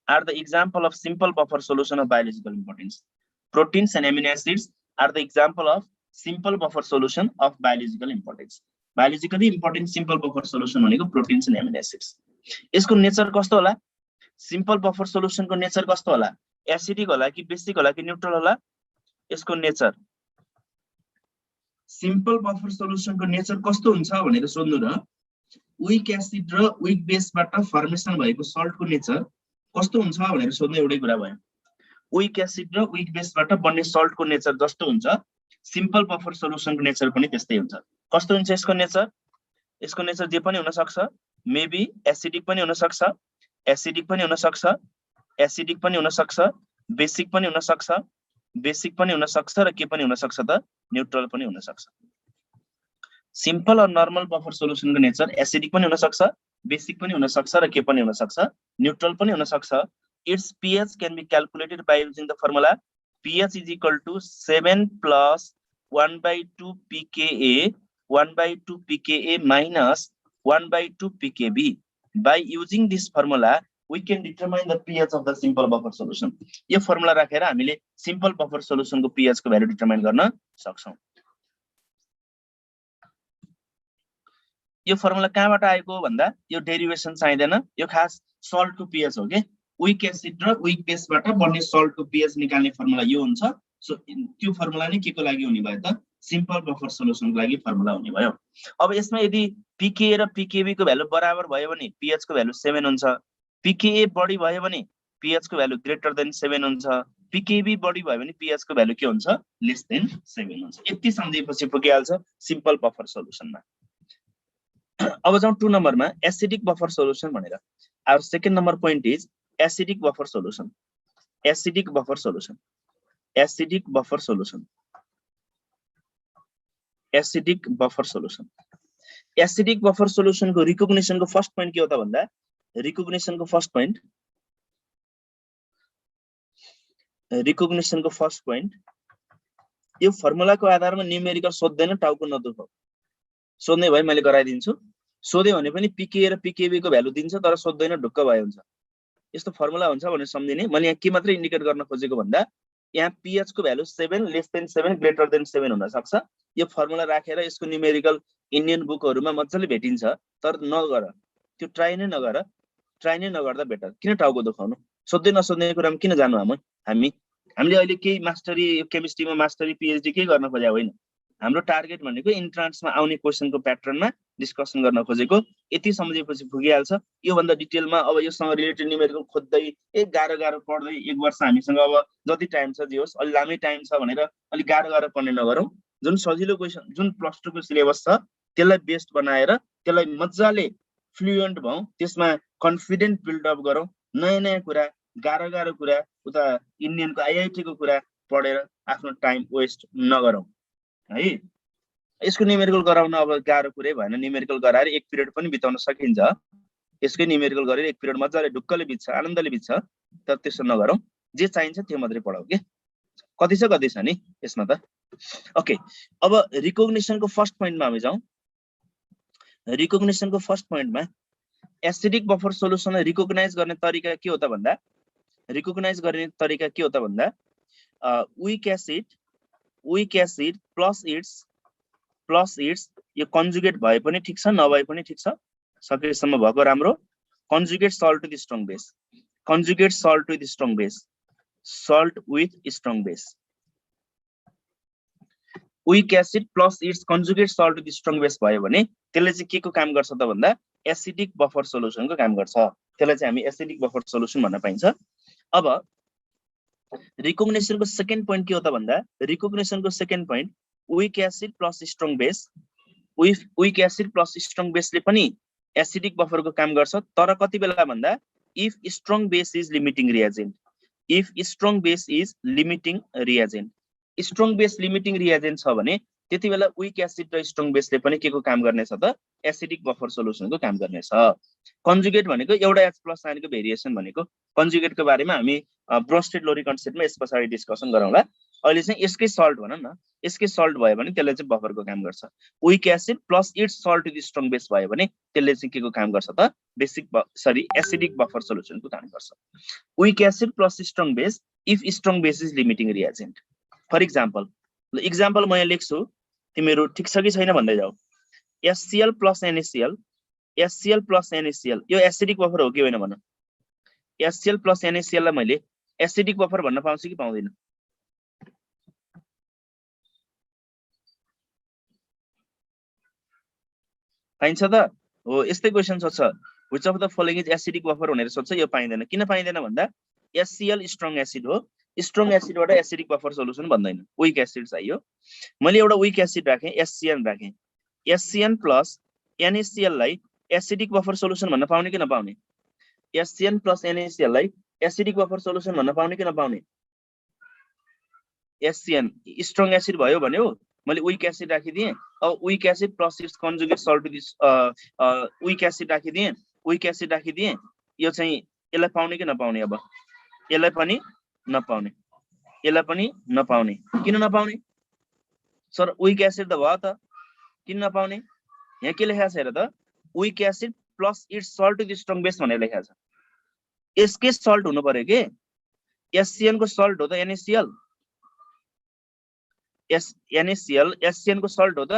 are the example of simple buffer solution of biological importance. Proteins and amino acids are the example of simple buffer solution of biological importance. Biologically important simple buffer solution भनेको proteins and amino acids. यसको nature कस्तो होला? Simple buffer सोलुसनको nature कस्तो होला? Acidic होला कि basic होला कि न्यूट्रल होला? यसको नेचर सिम्पल बफर सोलुसनको नेचर कस्तो हुन्छ भनेर सोध्नु र विक एसिड र विक बेसबाट फर्मेसन भएको सल्टको नेचर कस्तो हुन्छ भनेर सोध्नु एउटै कुरा भयो। विक एसिड र विक बेसबाट बन्ने सल्टको नेचर जस्तो हुन्छ सिम्पल बफर सोलुसनको नेचर पनि त्यस्तै हुन्छ। कस्तो हुन्छ यसको नेचर? यसको नेचर जे पनि हुन सक्छ, मेबी एसिडिक पनि हुन सक्छ, एसिडिक पनि हुन सक्छ, एसिडिक पनि हुन सक्छ, बेसिक पनि हुन सक्छ, बेसिक पनि हुन सक्छ र के पनि हुन सक्छ त न्यूट्रल पनि हुन सक्छ। सिम्पल और नर्मल बफर सोलुसनको नेचर एसिडिक पनि हुन सक्छ, बेसिक पनि हुन सक्छ र के पनि हुन सक्छ न्यूट्रल पनि हुन सक्छ। Its pH can be calculated by using the formula pH is equal to 7 plus 1/2 pKa 1/2 pKa minus 1/2 pKb. By using this formula we can determine the pH of the simple buffer solution. यो formula राखेर हामीले simple buffer सोलुसनको pH को value determine गर्न सक्छौं। यो formula कहाँबाट आएको भन्दा यो डेरिभेसन चाहिँदैन, यो खास सल्टको pH हो के। विक एसिड र विक बेसबाट बन्ने सल्टको pH निकाल्ने फर्मुला यो हुन्छ। सो त्यो फर्मुला नै के को लागि हुने भयो त? सिम्पल बफर सोलुसनको लागि फर्मुला हुने भयो। अब यसमा यदि pKa र pKb को भ्यालु बराबर भयो भने pH को भ्यालु 7 हुन्छ, pKa बढी भयो भने pH को भ्यालु ग्रेटर देन 7 हुन्छ, pKb बढी भयो भने pH को भ्यालु के हुन्छ? लेस देन 7 हुन्छ। यति सम्झेपछि पुगिहाल्छ सिम्पल बफर सोलुसनमा। अब जाउँ 2 नम्बरमा एसिडिक बफर सोलुसन भनेर। Our second number point is acidic buffer solution. Acidic buffer solution, acidic buffer solution, acidic buffer solution. Acidic buffer सोलुसनको रिकग्निसनको फर्स्ट पोइन्ट के हो त भन्दा रिकग्निसनको फर्स्ट पोइन्ट यो फर्मुलाको आधारमा न्यूमेरिकल सोध्दैन, टाउको नदुखाऊ। सोध्ने भए मैले गराइदिन्छु, सोध्यो भने पनि pKa र pKb को भ्यालु दिन्छ तर सोध्दैन, ढुक्क भए हुन्छ। यस्तो फर्मुला हुन्छ भनेर सम्झिने। मैले यहाँ के मात्र इन्डिकेट गर्न खोजेको भन्दा यहाँ pH को value 7 lace than 7 greater than 7 हुन सक्छ। यो फर्मुला राखेर यसको न्यूमेरिकल इन्डियन बुकहरुमा मज्जाले भेटिन्छ, तर नगर, त्यो ट्राई नै नगर्दा बेटर। किन टाउको दुखाउनु? सोध्दै नसोध्ने कुरामा किन जानु हामीले अहिले केही मास्टरी केमिस्ट्रीमा मास्टरी पीएचडी के गर्न खोजेको होइन। हाम्रो टार्गेट भनेको इन्ट्रान्समा आउने क्वेशनको प्याटर्नमा डिस्कसन गर्न खोजेको। यति सम्झेपछि पुगिहाल्छ। यो भन्दा डिटेलमा अब योसँग रिलेटेड न्यूमेरिकल खोज्दै गाह्रो पढ्दै एक वर्ष हामीसँग अब जति टाइम छ जे होस्, अलि लामै टाइम छ भनेर अलि गाह्रो पढ्ने नगरौँ। जुन सजिलो क्वेशन, जुन प्लस 2 को सिलेबस छ त्यसलाई बेस्ड बनाएर त्यसलाई मज्जाले फ्लुएन्ट भयौं, त्यसमा कन्फिडेन्ट बिल्ड अप गरौँ। नयाँ कुरा, गाह्रो कुरा, उता इन्डियनको आईआईटी को कुरा पढेर आफ्नो टाइम वेस्ट नगरौँ है। यसको न्यूमेरिकल गराउन अब गाह्रो कुरै भएन। न्यूमेरिकल गराएर एक पिरियड पनि बिताउन सकिन्छ। यसकै न्यूमेरिकल गरेर एक पिरियड मज्जाले ढुक्कले बित्छ, आनन्दले बित्छ। तर त्यसो नगरौँ, जे चाहिन्छ त्यो मात्रै पढाऊ के। कति छ नि यसमा त। ओके, अब रिकग्निसनको फर्स्ट पोइन्टमा हामी जाउँ। रिकग्निसनको फर्स्ट पोइन्टमा एसिडिक बफर सोलुसनलाई रिकग्नाइज गर्ने तरिका के हो त भन्दा विक एसिड प्लस इट्स यो कन्जुगेट भए पनि ठीक छ, नभए पनि ठीक छ, सकेसम्म भएको राम्रो। Conjugate salt with strong base, conjugate salt with strong base, salt with strong base. Weak acid plus its conjugate salt with strong base भयो भने त्यसले चाहिँ के को काम गर्छ त भन्दा एसिडिक बफर सोलुसनको काम गर्छ। त्यसलाई चाहिँ हामी एसिडिक बफर सोलुसन भन्न पाइन्छ। अब रिकग्निसनको सेकेन्ड पोइन्ट के हो त भन्दा रिकग्निसनको second point weak acid plus strong base. Weak acid plus strong बेसले पनि एसिडिक बफरको काम गर्छ, तर कति बेला भन्दा if strong base is limiting reagent. If strong base is limiting reagent, strong base limiting reagent छ भने त्यति बेला विक एसिड र स्ट्रङ बेसले पनि के को काम गर्नेछ त एसिडिक बफर सोलुसनको काम गर्नेछ। कन्जुगेट भनेको एउटा H+ आयनको भेरिएसन भनेको। कन्जुगेटको बारेमा हामी ब्रोस्टेड लोरी कन्सेप्टमा यस पछाडि डिस्कसन गरौँला। अहिले चाहिँ यसकै सल्ट भनौँ न, यसकै सल्ट भयो भने त्यसले चाहिँ बफरको काम गर्छ। Weak acid plus its salt with strong base भयो भने त्यसले चाहिँ के को काम गर्छ त एसिडिक बफर सोलुसनको काम गर्छ। Weak acid plus strong base if strong base is limiting reagent. For example म यहाँ लेख्छु, तिमीहरू ठिक छ कि छैन भन्दै जाऊ। HCl plus NaCl, HCl plus NaCl यो एसिडिक बफर हो कि होइन भन। HCl plus NaCl लाई मैले एसिडिक बफर भन्न पाउँछु कि पाउँदैन? पाइन्छ त? हो, यस्तै क्वेशन सोध्छ, which of the following is acidic buffer भनेर सोध्छ, यो पाइँदैन। किन पाइँदैन भन्दा HCl स्ट्रङ एसिड हो, स्ट्रङ एसिडबाट एसिडिक बफर सोलुसन भन्दैन, विक एसिड चाहियो। मैले एउटा विक एसिड राखेँ, HCN राखेँ, HCN प्लस NaCl लाई एसिडिक बफर सोलुसन भन्न पाउने कि नपाउने? HCN प्लस NaCl लाई एसिडिक बफर सोलुसन भन्न पाउने कि नपाउने? HCN स्ट्रङ एसिड भयो भन्यो, मैले विक एसिड राखिदिएँ। अब weak acid plus its conjugate salt to this weak acid राखिदिएँ, यो चाहिँ यसलाई पाउने कि नपाउने? अब यसलाई पनि नपाउने, यसलाई पनि नपाउने। किन नपाउने सर? विक एसिड त भयो त, किन नपाउने? यहाँ के लेखेको छ हेर त, weak acid plus its salt to the strong base भनेर लेखेको छ। यसकै सल्ट हुनु पर्यो के? HCN को सल्ट हो त NaCl, NaCl HCN को सल्ट हो त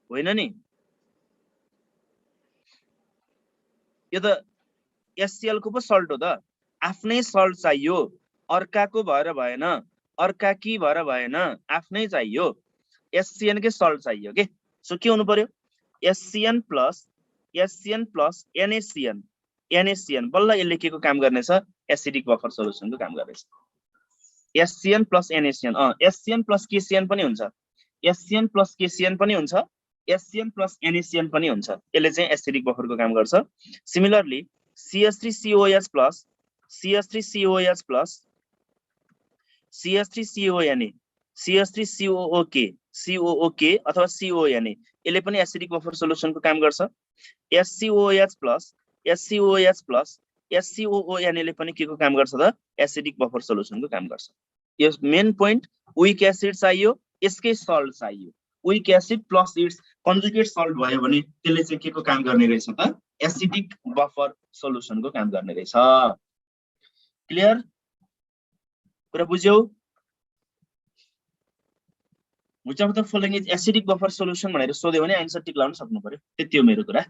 होइन नि? यो त HCl को पो सल्ट हो त। आफ्नै सल्ट चाहियो, अर्काको भएर भएन, अर्का की भएर भएन, आफ्नै चाहियो। HCN के सल्ट चाहियो के? सो के हुनु पर्यो? HCN प्लस NaCN बल्ल यसले के को काम गर्नेछ? एसिडिक बफर सोलुसनको काम गर्नेछ। HCN plus NaCN, HCN plus KCN पनि हुन्छ, HCN प्लस KCN पनि हुन्छ, HCN प्लस NaCN पनि हुन्छ। यसले चाहिँ एसिडिक बफरको काम गर्छ। Similarly CH3COH plus CH3COH plus CH3CONA, CH3COOK अथवा CONA यसले पनि एसिडिक बफर सोलुसनको काम गर्छ। SCOH प्लस SCOONA ले पनि के को काम गर्छ त? एसिडिक बफर सोलुसनको काम गर्छ। यो मेन पोइन्ट, विक एसिड चाहियो, यसकै सल्ट चाहियो। Week acid plus its conjugate salt भयो भने त्यसले चाहिँ के को काम गर्ने रहेछ त? एसिडिक बफर सोलुसनको काम गर्ने रहेछ। क्लियर? कुरा बुझ्यौ? which of the following is acidic buffer solution भनेर सोध्यो भने आन्सर टिक लाउन सक्नु पर्यो। त्यति हो मेरो कुरा।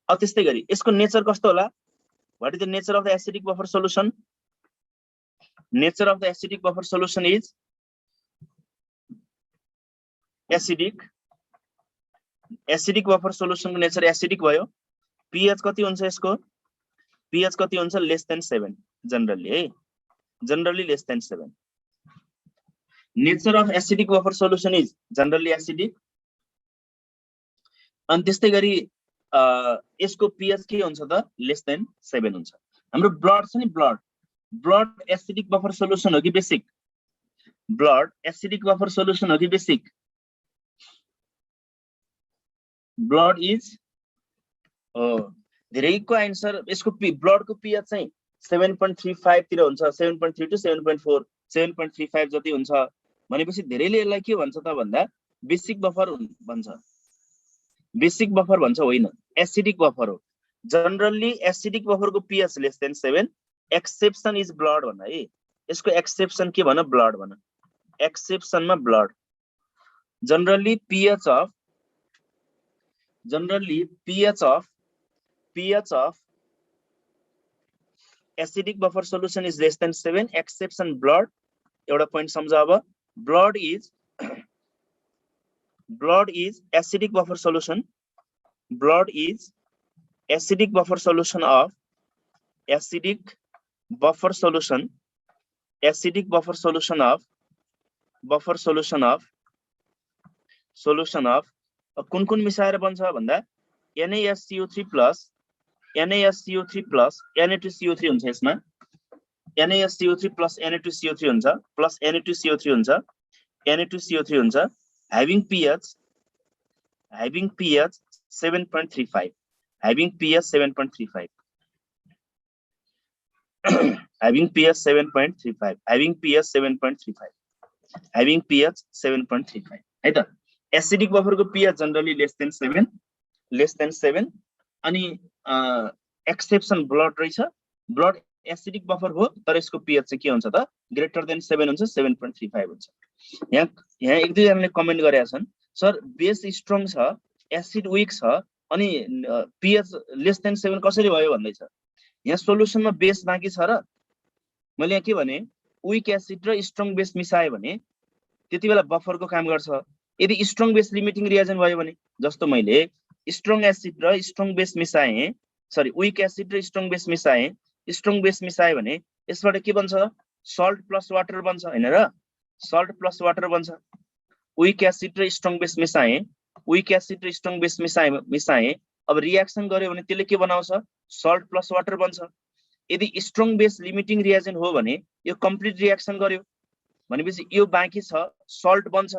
अब त्यस्तै गरी यसको नेचर कस्तो होला? What is the nature of the acidic buffer solution? Nature of the acidic buffer solution is acidic. Acidic buffer solution को नेचर एसिडिक भयो। pH कति हुन्छ यसको? pH कति हुन्छ? लेस देन 7 जनरली है, generally less than 7। Nature of acidic buffer solution is generally acidic. अनि त्यस्तै गरी यसको pH के हुन्छ त? लेस देन 7 हुन्छ। हाम्रो ब्लड छ नि, ब्लड एसिडिक बफर सोलुसन हो कि basic? Blood acidic buffer solution हो कि बेसिक? ब्लड इज धेरैको आन्सर यसको ब्लडको pH चाहिँ 7.35 तिर हुन्छ, 7.3 to 7.4, 7.35 जति हुन्छ भनेपछि धेरैले यसलाई के भन्छ त भन्दा बेसिक बफर भन्छ। बेसिक बफर भन्छ होइन, एसिडिक बफर हो। जनरली एसिडिक बफरको pH less than 7, exception is blood भन्न है। यसको एक्सेप्सन के भन? ब्लड भन। एक्सेप्सनमा blood. Generally pH of acidic buffer solution is less than 7, exception blood। एउटा point सम्झ अब, blood is acidic buffer solution, blood is acidic buffer solution of acidic buffer solution of कुन मिसाएर बन्छ भन्दा NaSCO3 plus Na2CO3 हुन्छ। यसमा NaSCO3 plus Na2CO3 हुन्छ, plus Na2CO3 हुन्छ, Na2CO3 हुन्छ, having pH 7.35, having pH 7.35, having pH 7.35, having pH 7.35, having pH 7.35 है त। एसिडिक बफरको pH जनरली लेस देन 7 अनि एक्सेप्सन ब्लड रहेछ। ब्लड एसिडिक बफर हो तर यसको pH चाहिँ के हुन्छ त? ग्रेटर देन 7 हुन्छ, 7.35 हुन्छ। यहाँ एक दुई जनाले कमेन्ट गरेका छन्, सर बेस स्ट्रङ छ एसिड विक छ अनि pH लेस देन 7 कसरी भयो भन्दैछ। यहाँ सोलुसनमा बेस बाँकी छ र मैले यहाँ के भने विक एसिड र स्ट्रङ बेस मिसाए भने त्यति बेला बफरको काम गर्छ। यदि स्ट्रङ बेस लिमिटिङ रिएजेन्ट भयो भने जस्तो मैले स्ट्रङ एसिड र स्ट्रङ बेस मिसाएँ, सरी विक एसिड र स्ट्रङ बेस मिसाएँ भने यसबाट के बन्छ सल्ट प्लस वाटर बन्छ हैन र, सल्ट प्लस वाटर बन्छ। विक एसिड र स्ट्रङ बेस मिसाएँ, विक एसिड र स्ट्रङ बेस मिसाएँ अब रिएक्सन गर्यो भने त्यसले के बनाउँछ सल्ट प्लस वाटर बन्छ। यदि स्ट्रङ बेस लिमिटिङ रिएजेन्ट हो भने यो कम्प्लिट रिएक्सन गर्यो भनेपछि यो बाँकी छ सल्ट बन्छ।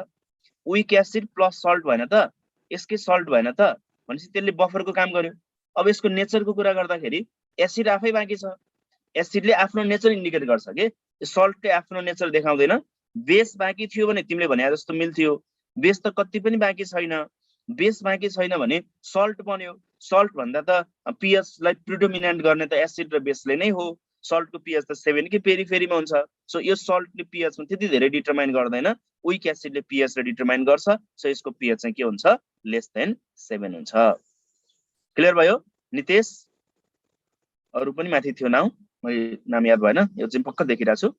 विक एसिड प्लस सल्ट भएन त, यसकै सल्ट भएन त भनेपछि त्यसले बफरको काम गर्यो। अब यसको नेचरको कुरा गर्दाखेरि एसिड आफै बाँकी छ, एसिडले आफ्नो नेचर इन्डिकेट गर्छ के, सल्टले आफ्नो नेचर देखाउँदैन। बेस बाँकी थियो भने तिमीले भने जस्तो मिल्थ्यो, बेस त कति पनि बाँकी छैन, बेस बाँकी छैन भने सल्ट बन्यो। सल्ट भन्दा त pH लाई प्रिडोमिनेन्ट गर्ने त एसिड र बेसले नै हो। सल्टको pH त 7 कि पेरिफेरीमा हुन्छ। सो यो सल्टले pH मा त्यति धेरै डिटरमाइन गर्दैन, विक एसिडले pH ले डिटरमाइन गर्छ। सो यसको pH चाहिँ के हुन्छ लेस देन 7 हुन्छ। क्लियर भयो नितेश? अरु पनि माथि थियो नाम, मैले नाम याद भएन, यो चाहिँ पक्का देखिरहेको छु।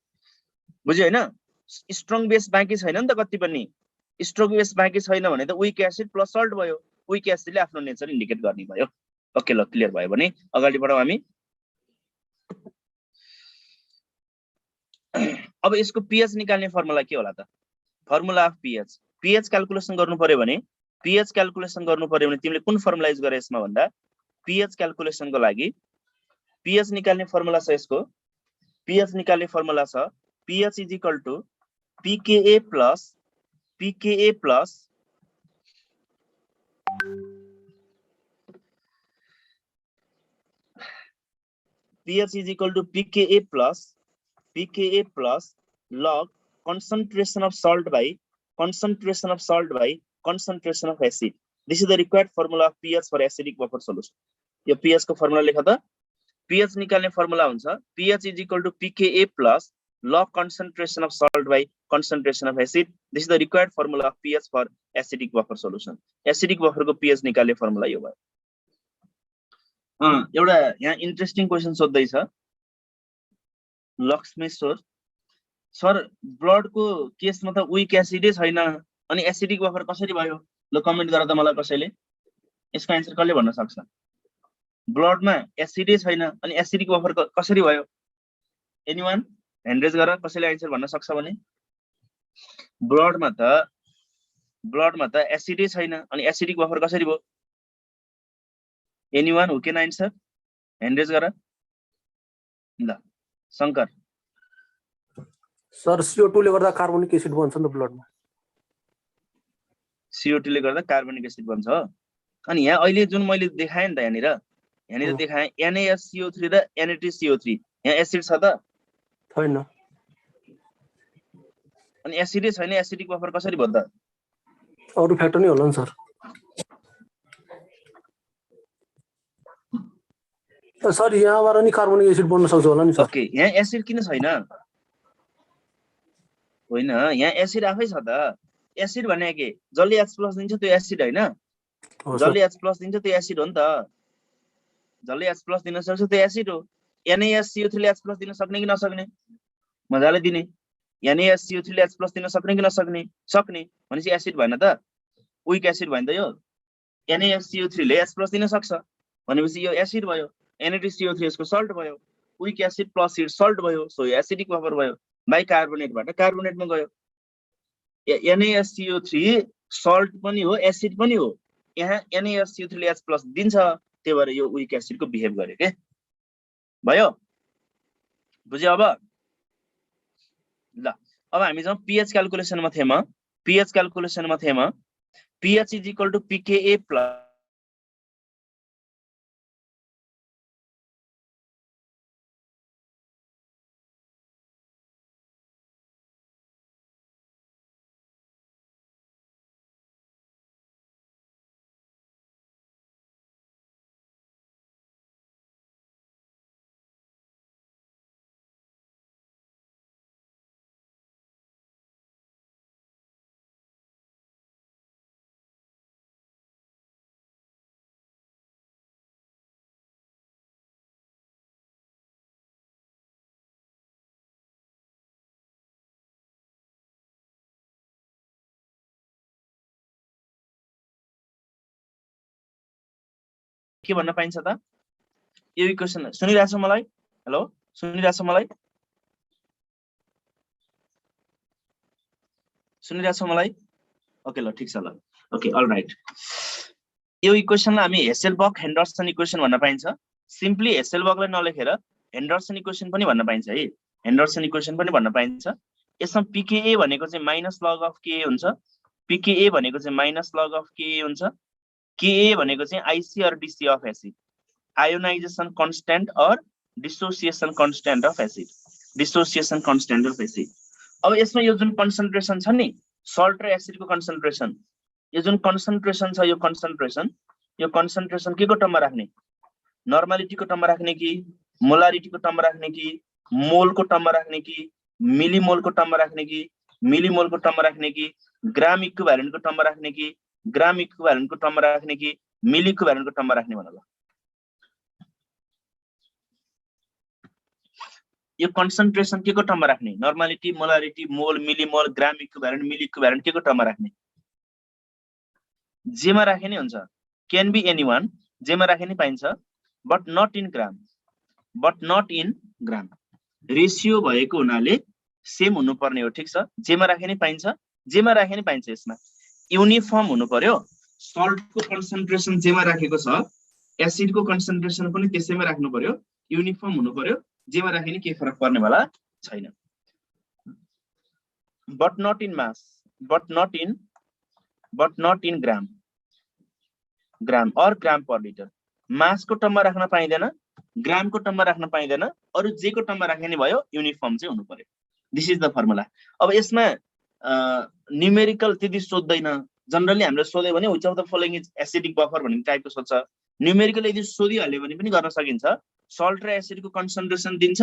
बुझ्यो हैन? स्ट्रङ बेस बाँकी छैन नि त, कति पनि स्ट्रङ बेस बाँकी छैन भने त विक एसिड प्लस सल्ट भयो। विक एसिडले आफ्नो नेचर इन्डिकेट गर्ने भयो। ओके ल, क्लियर भयो भने अगाडि बढौँ हामी। अब यसको pH निकाल्ने फर्मुला के होला त? Formula of pH, pH calculation गर्नु पर्यो भने तिमीले कुन फर्मुला युज गरे यसमा भन्दा pH क्याल्कुलेसनको लागि pH निकाल्ने फर्मुला छ यसको, pH निकाल्ने फर्मुला छ pH is equal to pKa plus pH is equal to pKa plus log concentration of salt by concentration of acid. This is the required formula of pH for acidic buffer solution. यो pH को formula लेख त। pH निकाल्ने formula हुन्छ pH is equal to pKa plus log concentration of salt by concentration of acid. This is the required formula of pH for acidic buffer solution. Acidic buffer को pH निकाल्ने formula यो भयो। एउटा यहाँ interesting question सोध्दै छ Lakshmeshwar sir, blood को केसमा त विक एसिडै छैन अनि एसिडिक बफर कसरी भयो? ल कमेन्ट गर त मलाई कसैले, यसको आन्सर कसले भन्न सक्छ? ब्लडमा एसिडै छैन अनि एसिडिक बफर कसरी भयो? एनीवन ह्यान्ड रेज गर, कसैले आन्सर भन्न सक्छ भने। ब्लडमा त एसिडै छैन अनि एसिडिक बफर कसरी भयो? Anyone who can answer? Hand raise गर। ल शंकर सर CO2 ले गर्दा कार्बोनिक एसिड बन्छ नि त ब्लडमा। CO2 ले गर्दा कार्बोनिक एसिड बन्छ। अनि यहाँ अहिले जुन मैले देखाएँ नि त यहाँनिर देखाएँ NaSCO3 र Na2CO3, यहाँ एसिड छ त छैन? अनि एसिडै छैन, एसिडिक बफर कसरी भयो त? अरु फ्याक्टर नै होला नि सर। सर यहाँबाट नि कार्बोनिक एसिड बन्न सक्छ होला नि सर। ओके, यहाँ एसिड किन छैन? होइन, यहाँ एसिड आफै छ त। एसिड भने के जसले H+ दिन्छ त्यो एसिड हैन, जसले H+ दिन्छ त्यो एसिड हो नि त। जसले H+ दिन सक्छ त्यो एसिड हो। NaSCO3 ले H+ दिन सक्ने कि नसक्ने? मजाले दिने। NaSCO3 ले H+ दिन सक्ने कि नसक्ने? सक्ने भनेपछि एसिड भएन त, विक एसिड भएन त यो। NaSCO3 ले H+ दिन सक्छ भनेपछि यो एसिड भयो। Na2CO3 यसको सल्ट भयो। विक एसिड प्लस सल्ट भयो, सो यो एसिडिक बफर भयो। बाइ कार्बोनेटबाट कार्बोनेटमा गयो। NaSCO3 सल्ट पनि हो एसिड पनि हो। यहाँ NaSCO3 ले H+ दिन्छ, त्यही भएर यो विक एसिडको बिहेभ गर्यो के। भयो? बुझ्यो अब? ल अब हामी जाउँ pH क्याल्कुलेसनमा थियौँ म। pH is equal to pKa plus के भन्न पाइन्छ त यो इक्वेसन सुनिरहेछ मलाई हेलो सुनिरहेछ मलाई सुनिरहेछ मलाई ओके ल ठीक छ ल ओके अल राइट यो इक्वेसनलाई हामी हेसेलबर्ग हेन्डरसन इक्वेसन भन्न पाइन्छ सिम्पली हेसेलबर्गलाई नलेखेर हेन्डरसन इक्वेसन पनि भन्न पाइन्छ है हेन्डरसन इक्वेसन पनि भन्न पाइन्छ यसमा pKa भनेको चाहिँ माइनस लग अफ Ka हुन्छ pKa भनेको चाहिँ माइनस लग अफ Ka हुन्छ Ka भनेको चाहिँ IC or DC of acid ionization constant or dissociation constant of acid dissociation constant of acid अब यसमा यो जुन कन्सन्ट्रेसन छ नि सल्ट र एसिडको कन्सन्ट्रेसन यो जुन कन्सन्ट्रेसन छ यो कन्सन्ट्रेसन के को टर्ममा राख्ने नर्मालिटीको टर्ममा राख्ने कि मोलारिटीको टर्ममा राख्ने कि मोलको टर्ममा राख्ने कि मिलिमोलको टर्ममा राख्ने कि मिलिमोलको टर्ममा राख्ने कि ग्राम इक्विभ्यालेन्टको टर्ममा राख्ने कि ग्राम इक्विभ्यालेन्टको टर्ममा राख्ने कि मिलि इक्विभ्यालेन्टको टर्ममा राख्ने भन्नु ल यो कन्सन्ट्रेसन के को टर्ममा राख्ने नर्मालिटी मोलारिटी मोल मिलिमोल ग्राम इक्विभ्यालेन्ट मिलि इक्विभ्यालेन्ट के को टर्ममा राख्ने जेमा राखे नि हुन्छ क्यान बी एनीवन जेमा राखे नि पाइन्छ but not in gram ratio भएको हुनाले सेम हुनुपर्ने हो ठीक छ जेमा राखे नि पाइन्छ जेमा राखे नि पाइन्छ यसमा युनिफर्म हुनु पर्यो सल्टको कन्सन्ट्रेसन जेमा राखेको छ एसिडको कन्सन्ट्रेसन पनि त्यसैमा राख्नु पर्यो युनिफर्म हुनु पर्यो जेमा राखे नि के फरक पर्ने वाला छैन but not in mass but not in gram or gram per litre मास को टर्ममा राख्न पाइँदैन ग्राम को टर्ममा राख्न पाइँदैन अरु जे को टर्ममा राख्ने भयो युनिफर्म चाहिँ हुनु पर्यो दिस इज द फर्मुला अब यसमा न्यूमेरिकल त्यति सोध्दैन जनरली हामीले सोध्यो भने which of the following is acidic buffer भन्ने टाइपको सोध्छ न्यूमेरिकल यदि सोधिहाल्यो भने पनि गर्न सकिन्छ सल्ट र एसिडको कन्सन्ट्रेसन दिन्छ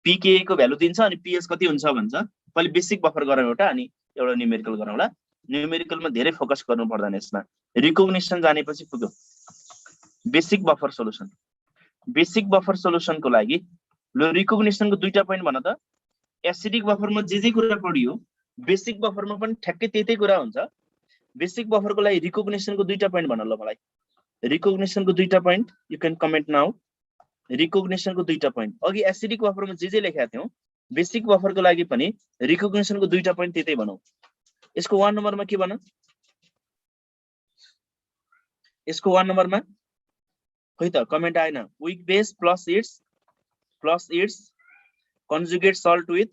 pKa को भ्यालु दिन्छ अनि pH कति हुन्छ भन्छ पहिले बेसिक बफर गरौँ एउटा अनि एउटा न्यूमेरिकल गरौँला न्यूमेरिकलमा धेरै फोकस गर्नु पर्दैन यसमा रिकग्निसन जानेपछि पुग्यो बेसिक बफर सोलुसनको लागि ल रिकग्निसनको दुईटा पोइन्ट भन त एसिडिक बफरमा जे कुरा पढियो बेसिक बफरमा पनि ठ्याक्कै त्यही कुरा हुन्छ बेसिक बफरको लागि रिकग्निसनको दुईटा पोइन्ट भन ल मलाई रिकग्निसनको दुईटा point you can comment now रिकग्निसनको दुईटा पोइन्ट अघि एसिडिक बफरमा जे लेखेका थियौ बेसिक बफरको लागि पनि रिकग्निसनको दुईटा पोइन्ट त्यतै भनौ यसको 1 नम्बरमा के भन यसको 1 नम्बरमा खोइ त कमेन्ट आएन weak base plus it's conjugate salt with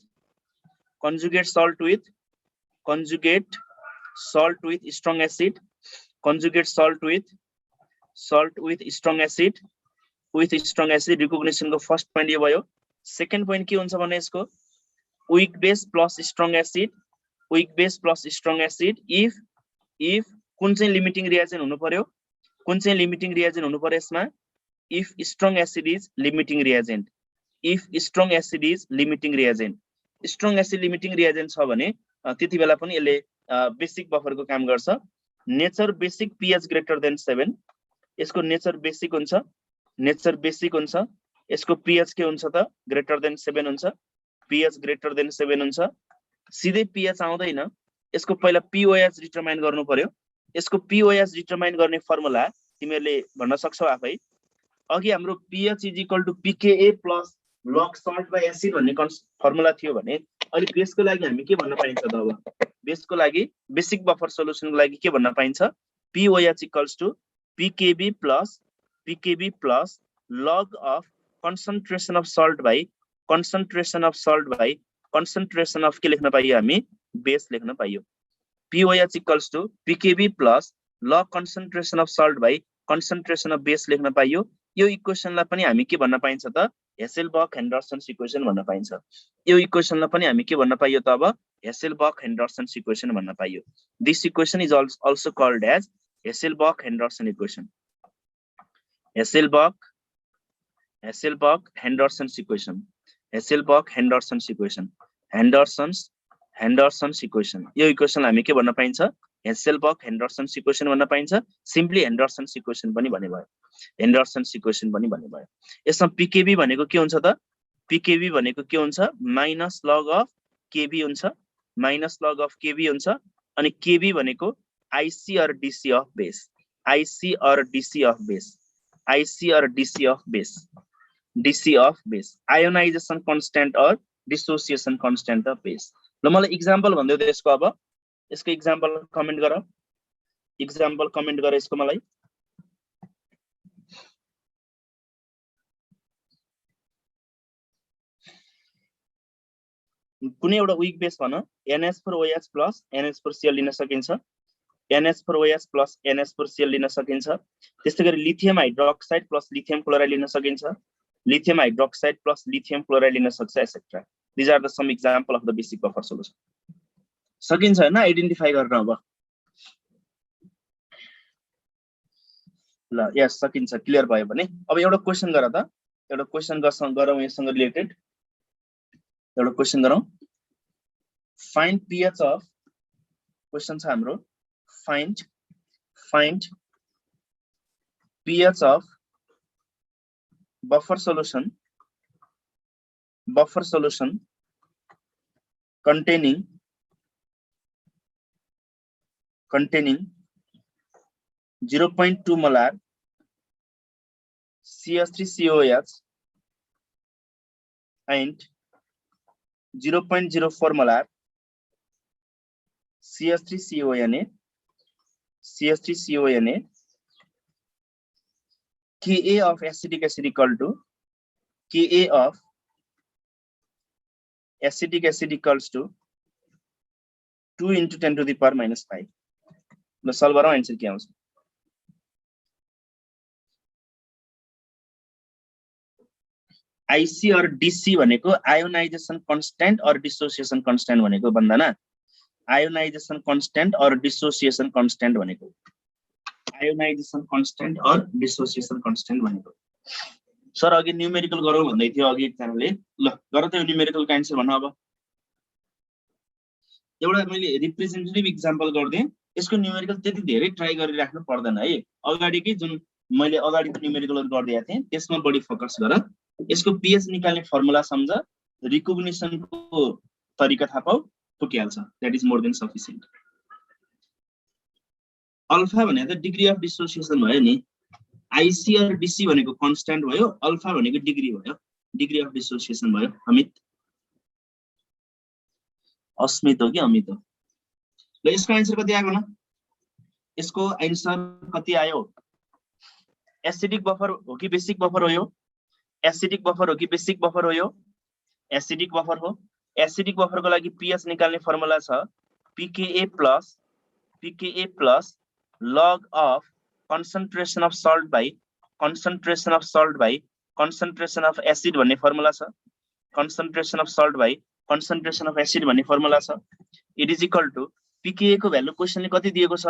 strong acid conjugate salt with strong acid recognition को फर्स्ट पोइन्ट यो भयो सेकेन्ड पोइन्ट के हुन्छ भने यसको weak base plus strong acid if कुन चाहिँ लिमिटिङ रिएजेन्ट हुनु पर्यो यसमा if strong acid is limiting reagent strong acid limiting reagent छ भने त्यति बेला पनि यसले बेसिक बफरको काम गर्छ nature basic pH greater than 7 यसको नेचर बेसिक हुन्छ यसको pH के हुन्छ त ग्रेटर देन 7 हुन्छ pH ग्रेटर देन 7 हुन्छ सिधै pH आउँदैन यसको पहिला pOH डिटरमाइन गर्नु पर्यो यसको pOH डिटरमाइन गर्ने फर्मुला तिमीहरुले भन्न सक्छौ आफै अघि हाम्रो pH pKa plus log salt by acid भन्ने फर्मुला थियो भने अहिले बेसको लागि हामी के भन्न पाइन्छ त अब बेसको लागि बेसिक बफर सोलुसनको लागि के भन्न पाइन्छ pOH pKb plus log of concentration of salt by concentration of के लेख्न पाइयो हामी बेस लेख्न पाइयो pOH pKb plus log concentration of salt by concentration of base लेख्न पाइयो यो इक्वेसनलाई पनि हामी के भन्न पाइन्छ त हेसेलबर्ग हेन्डरसन इक्वेसन भन्न पाइन्छ यो इक्वेसनलाई पनि हामी के भन्न पाइयो त अब हेसेलबर्ग हेन्डरसन इक्वेसन भन्न पाइयो this equation is also called as Hasselbalch Henderson equation Hasselbalch Henderson equation यो इक्वेसनलाई हामी के भन्न पाइन्छ हेसेलबर्ग हेन्डरसन इक्वेसन भन्न पाइन्छ सिम्पली हेन्डरसन इक्वेसन पनि भने भयो हेन्डरसन इक्वेसन पनि भने भयो यसमा pKb भनेको के हुन्छ त pKb भनेको के हुन्छ माइनस लग अफ kb हुन्छ अनि kb भनेको IC or DC of base IC or DC of base. DC of base. Ionization constant or dissociation constant of base. ल मलाई एक्जाम्पल भन्दै त यसको अब यसको एक्जाम्पल कमेन्ट गर यसको मलाई कुनै एउटा विक बेस भन NH4OH plus NH4Cl लिन सकिन्छ NH4OH plus NH4Cl लिन सकिन्छ त्यसैगरी lithium hydroxide plus lithium chloride लिन सकिन्छ lithium hydroxide plus lithium chloride लिन सक्छ etcetera these are the some example of the basic buffer solution सकिन्छ हैन आइडेन्टिफाई गर्न अब ल यस सकिन्छ क्लियर भयो भने अब एउटा क्वेशन गर त एउटा क्वेशन गरौँ यससँग रिलेटेड एउटा क्वेशन गरौँ फाइन्ड pH of क्वेशन छ हाम्रो find pH of buffer solution containing 0.2 molar CH3COH and 0.04 molar CH3CONA Ka of acetic acid equal to Ka of acetic acid equals to 2 into 10 to the power minus 5. ल solve गरौँ answer के आउँछ IC और DC भनेको ionisation constant or dissociation constant भनेको भन्दैन ionisation constant or dissociation constant भनेको ionisation constant or dissociation constant भनेको सर अघि न्यूमेरिकल गरौ भन्दै थियो अघि एकजनाले ल गर त यो न्यूमेरिकलको आन्सर भन अब एउटा मैले रिप्रेजेन्टेटिभ एक्जाम्पल गर्दै यसको न्यूमेरिकल त्यति धेरै ट्राई गरिराख्नु पर्दैन है अगाडिकै जुन मैले अगाडिको न्यूमेरिकलहरु गर्दै थिएँ त्यसमा बढी फोकस गर यसको pH निकाल्ने फर्मुला सम्झ रिकग्निसनको तरिका थाहा पाऊ पुगिहाल्छ that is more than sufficient alpha भने त डिग्री अफ डिसोसिएसन भयो नि IC और DC भनेको कन्स्ट्यान्ट भयो अल्फा भनेको डिग्री भयो डिग्री अफ डिसोसिएसन भयो अस्मित हो कि अमित हो ल यसको आन्सर कति आयो न यसको आन्सर कति आयो एसिडिक बफर हो कि बेसिक बफर हो यो एसिडिक बफर हो कि बेसिक बफर हो यो एसिडिक बफर हो एसिडिक बफर को लागि pH निकाल्ने फर्मुला छ pKa plus log of concentration of salt by concentration of acid भन्ने फर्मुला छ concentration of salt by concentration of acid भन्ने फर्मुला छ it is equal to pKa को भ्यालु क्वेशनले कति दिएको छ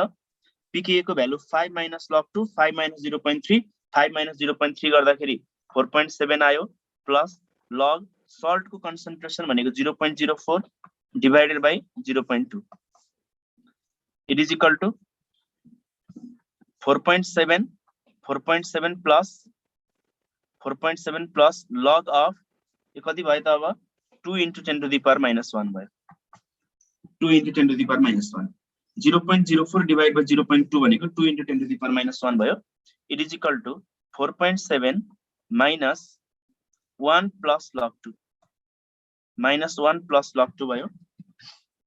pKa को value 5 minus log 2 5 minus 0.3 5 minus 0.3 गर्दाखेरि 4.7 आयो प्लस log salt को concentration भनेको 0.04 divided by 0.2 it is equal to 4.7 plus log of यो कति भयो त अब 2 into 10 to the power minus 1 भयो 2 into 10 to the power minus 1 0.04 divided by 0.2 भनेको 2 into 10 to the power minus 1 भयो it is equal to 4.7 minus 1 plus log 2 minus 1 plus log 2 भयो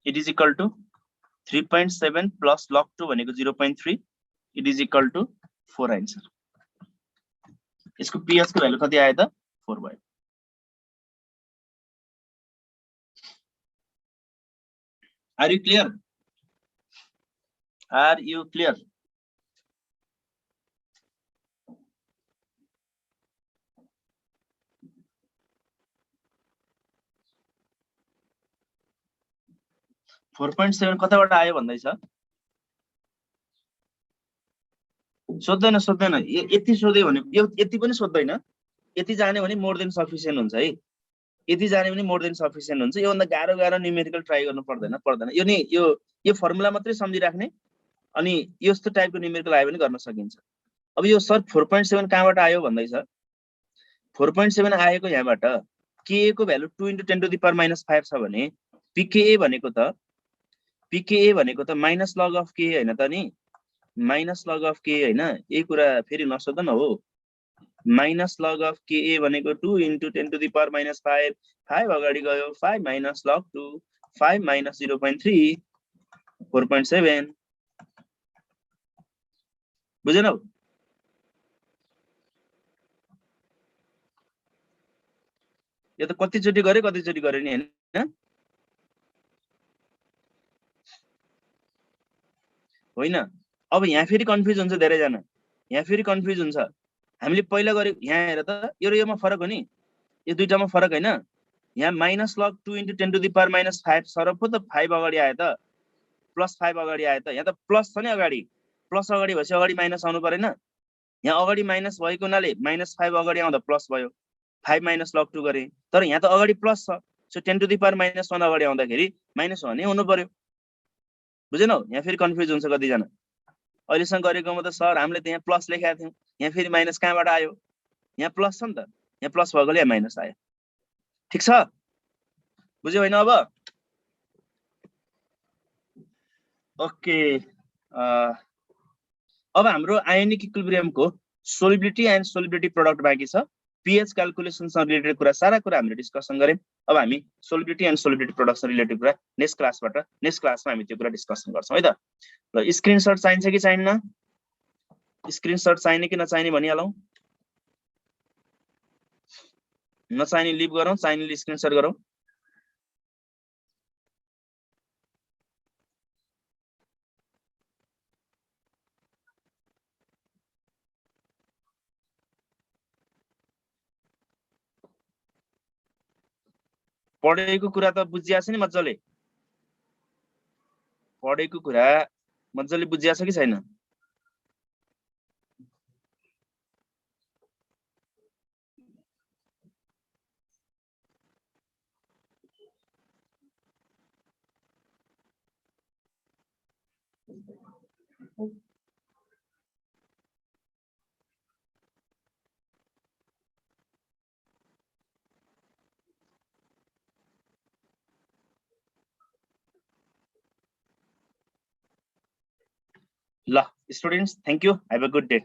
it is equal to 3.7 plus log 2 भनेको 0.3 it is equal to 4 answer यसको pH को value कति आयो त 4 भयो Are you clear? 4.7 कताबाट आयो भन्दैछ सोध्दैन यति सोध्यो भने यति पनि सोध्दैन यति जाने भने मोर देन सफिसिएन्ट हुन्छ है यति जाने भने मोर देन सफिसिएन्ट हुन्छ यो भन्दा गाह्रो न्यूमेरिकल ट्राई गर्नु पर्दैन यो नि यो फर्मुला मात्रै सम्झिराख्ने अनि यस्तो टाइपको न्यूमेरिकल आयो भने गर्न सकिन्छ अब यो सर 4.7 कहाँबाट आयो भन्दैछ 4.7 आएको यहाँबाट Ka को value 2 into 10 to the power minus 5 छ भने pKa भनेको त माइनस लग अफ Ka हैन त नि माइनस लग अफ Ka हैन यही कुरा फेरि नसोध्न हो माइनस लग अफ के भनेको 2 into 10 to the power minus 5 5 अगाडि गयो 5 minus log 2 5 minus 0.3 4.7 बुझेनौ यो त कतिचोटि गरे नि हैन होइन अब यहाँ फेरि कन्फ्युज हुन्छ धेरै जना यहाँ फेरि कन्फ्युज हुन्छ हामीले पहिला गरे यहाँ हेर त यो र योमा फरक हो नि यो दुईटामा फरक हैन यहाँ minus log 2 into 10 to the power minus 5 सरप पो त 5 अगाडि आयो त प्लस 5 अगाडि आयो त यहाँ त प्लस छ नि अगाडि प्लस अगाडि भएपछि अगाडि माइनस आउनु परेन यहाँ अगाडि माइनस भएको हुनाले माइनस 5 अगाडि आउँदा प्लस भयो 5 माइनस लग 2 गरे तर यहाँ त अगाडि प्लस छ so 10 to the power minus 1 अगाडि आउँदाखेरि माइनस 1 नै हुनु पर्यो बुझेनौ यहाँ फेरि कन्फ्युज हुन्छ कति जना अहिलेसम्म गरेकोमा त सर हामीले त यहाँ प्लस लेखेका थियौं यहाँ फेरि माइनस कहाँबाट आयो यहाँ प्लस छ नि त यहाँ प्लस भएकोले यहाँ माइनस आयो ठीक छ बुझ्यौ हैन अब ओके अब हाम्रो आयोनिक इक्विलिब्रियमको सोल्युबिलिटी एन्ड सोल्युबिलिटी प्रोडक्ट बाँकी छ पीएच क्याल्कुलेसनसँग रिलेटेड कुरा सारा कुरा हामीले डिस्कसन गर्यौं अब हामी सोल्युबिलिटी एन्ड सोल्युबिलिटी प्रोडक्टसँग रिलेटेड कुरा नेक्स्ट क्लासमा हामी त्यो कुरा डिस्कसन गर्छौं है त ल स्क्रिनशट चाहिन्छ कि चाहिन्न स्क्रिनशट चाहिने कि नचाहिने भनिहालौं नचाहिने लिभ गरौँ चाहिने स्क्रिनशट गरौँ पढेको कुरा त बुझिया छ नि मज्जाले पढेको कुरा मज्जाले बुझिया छ कि छैन ल students thank you have a good day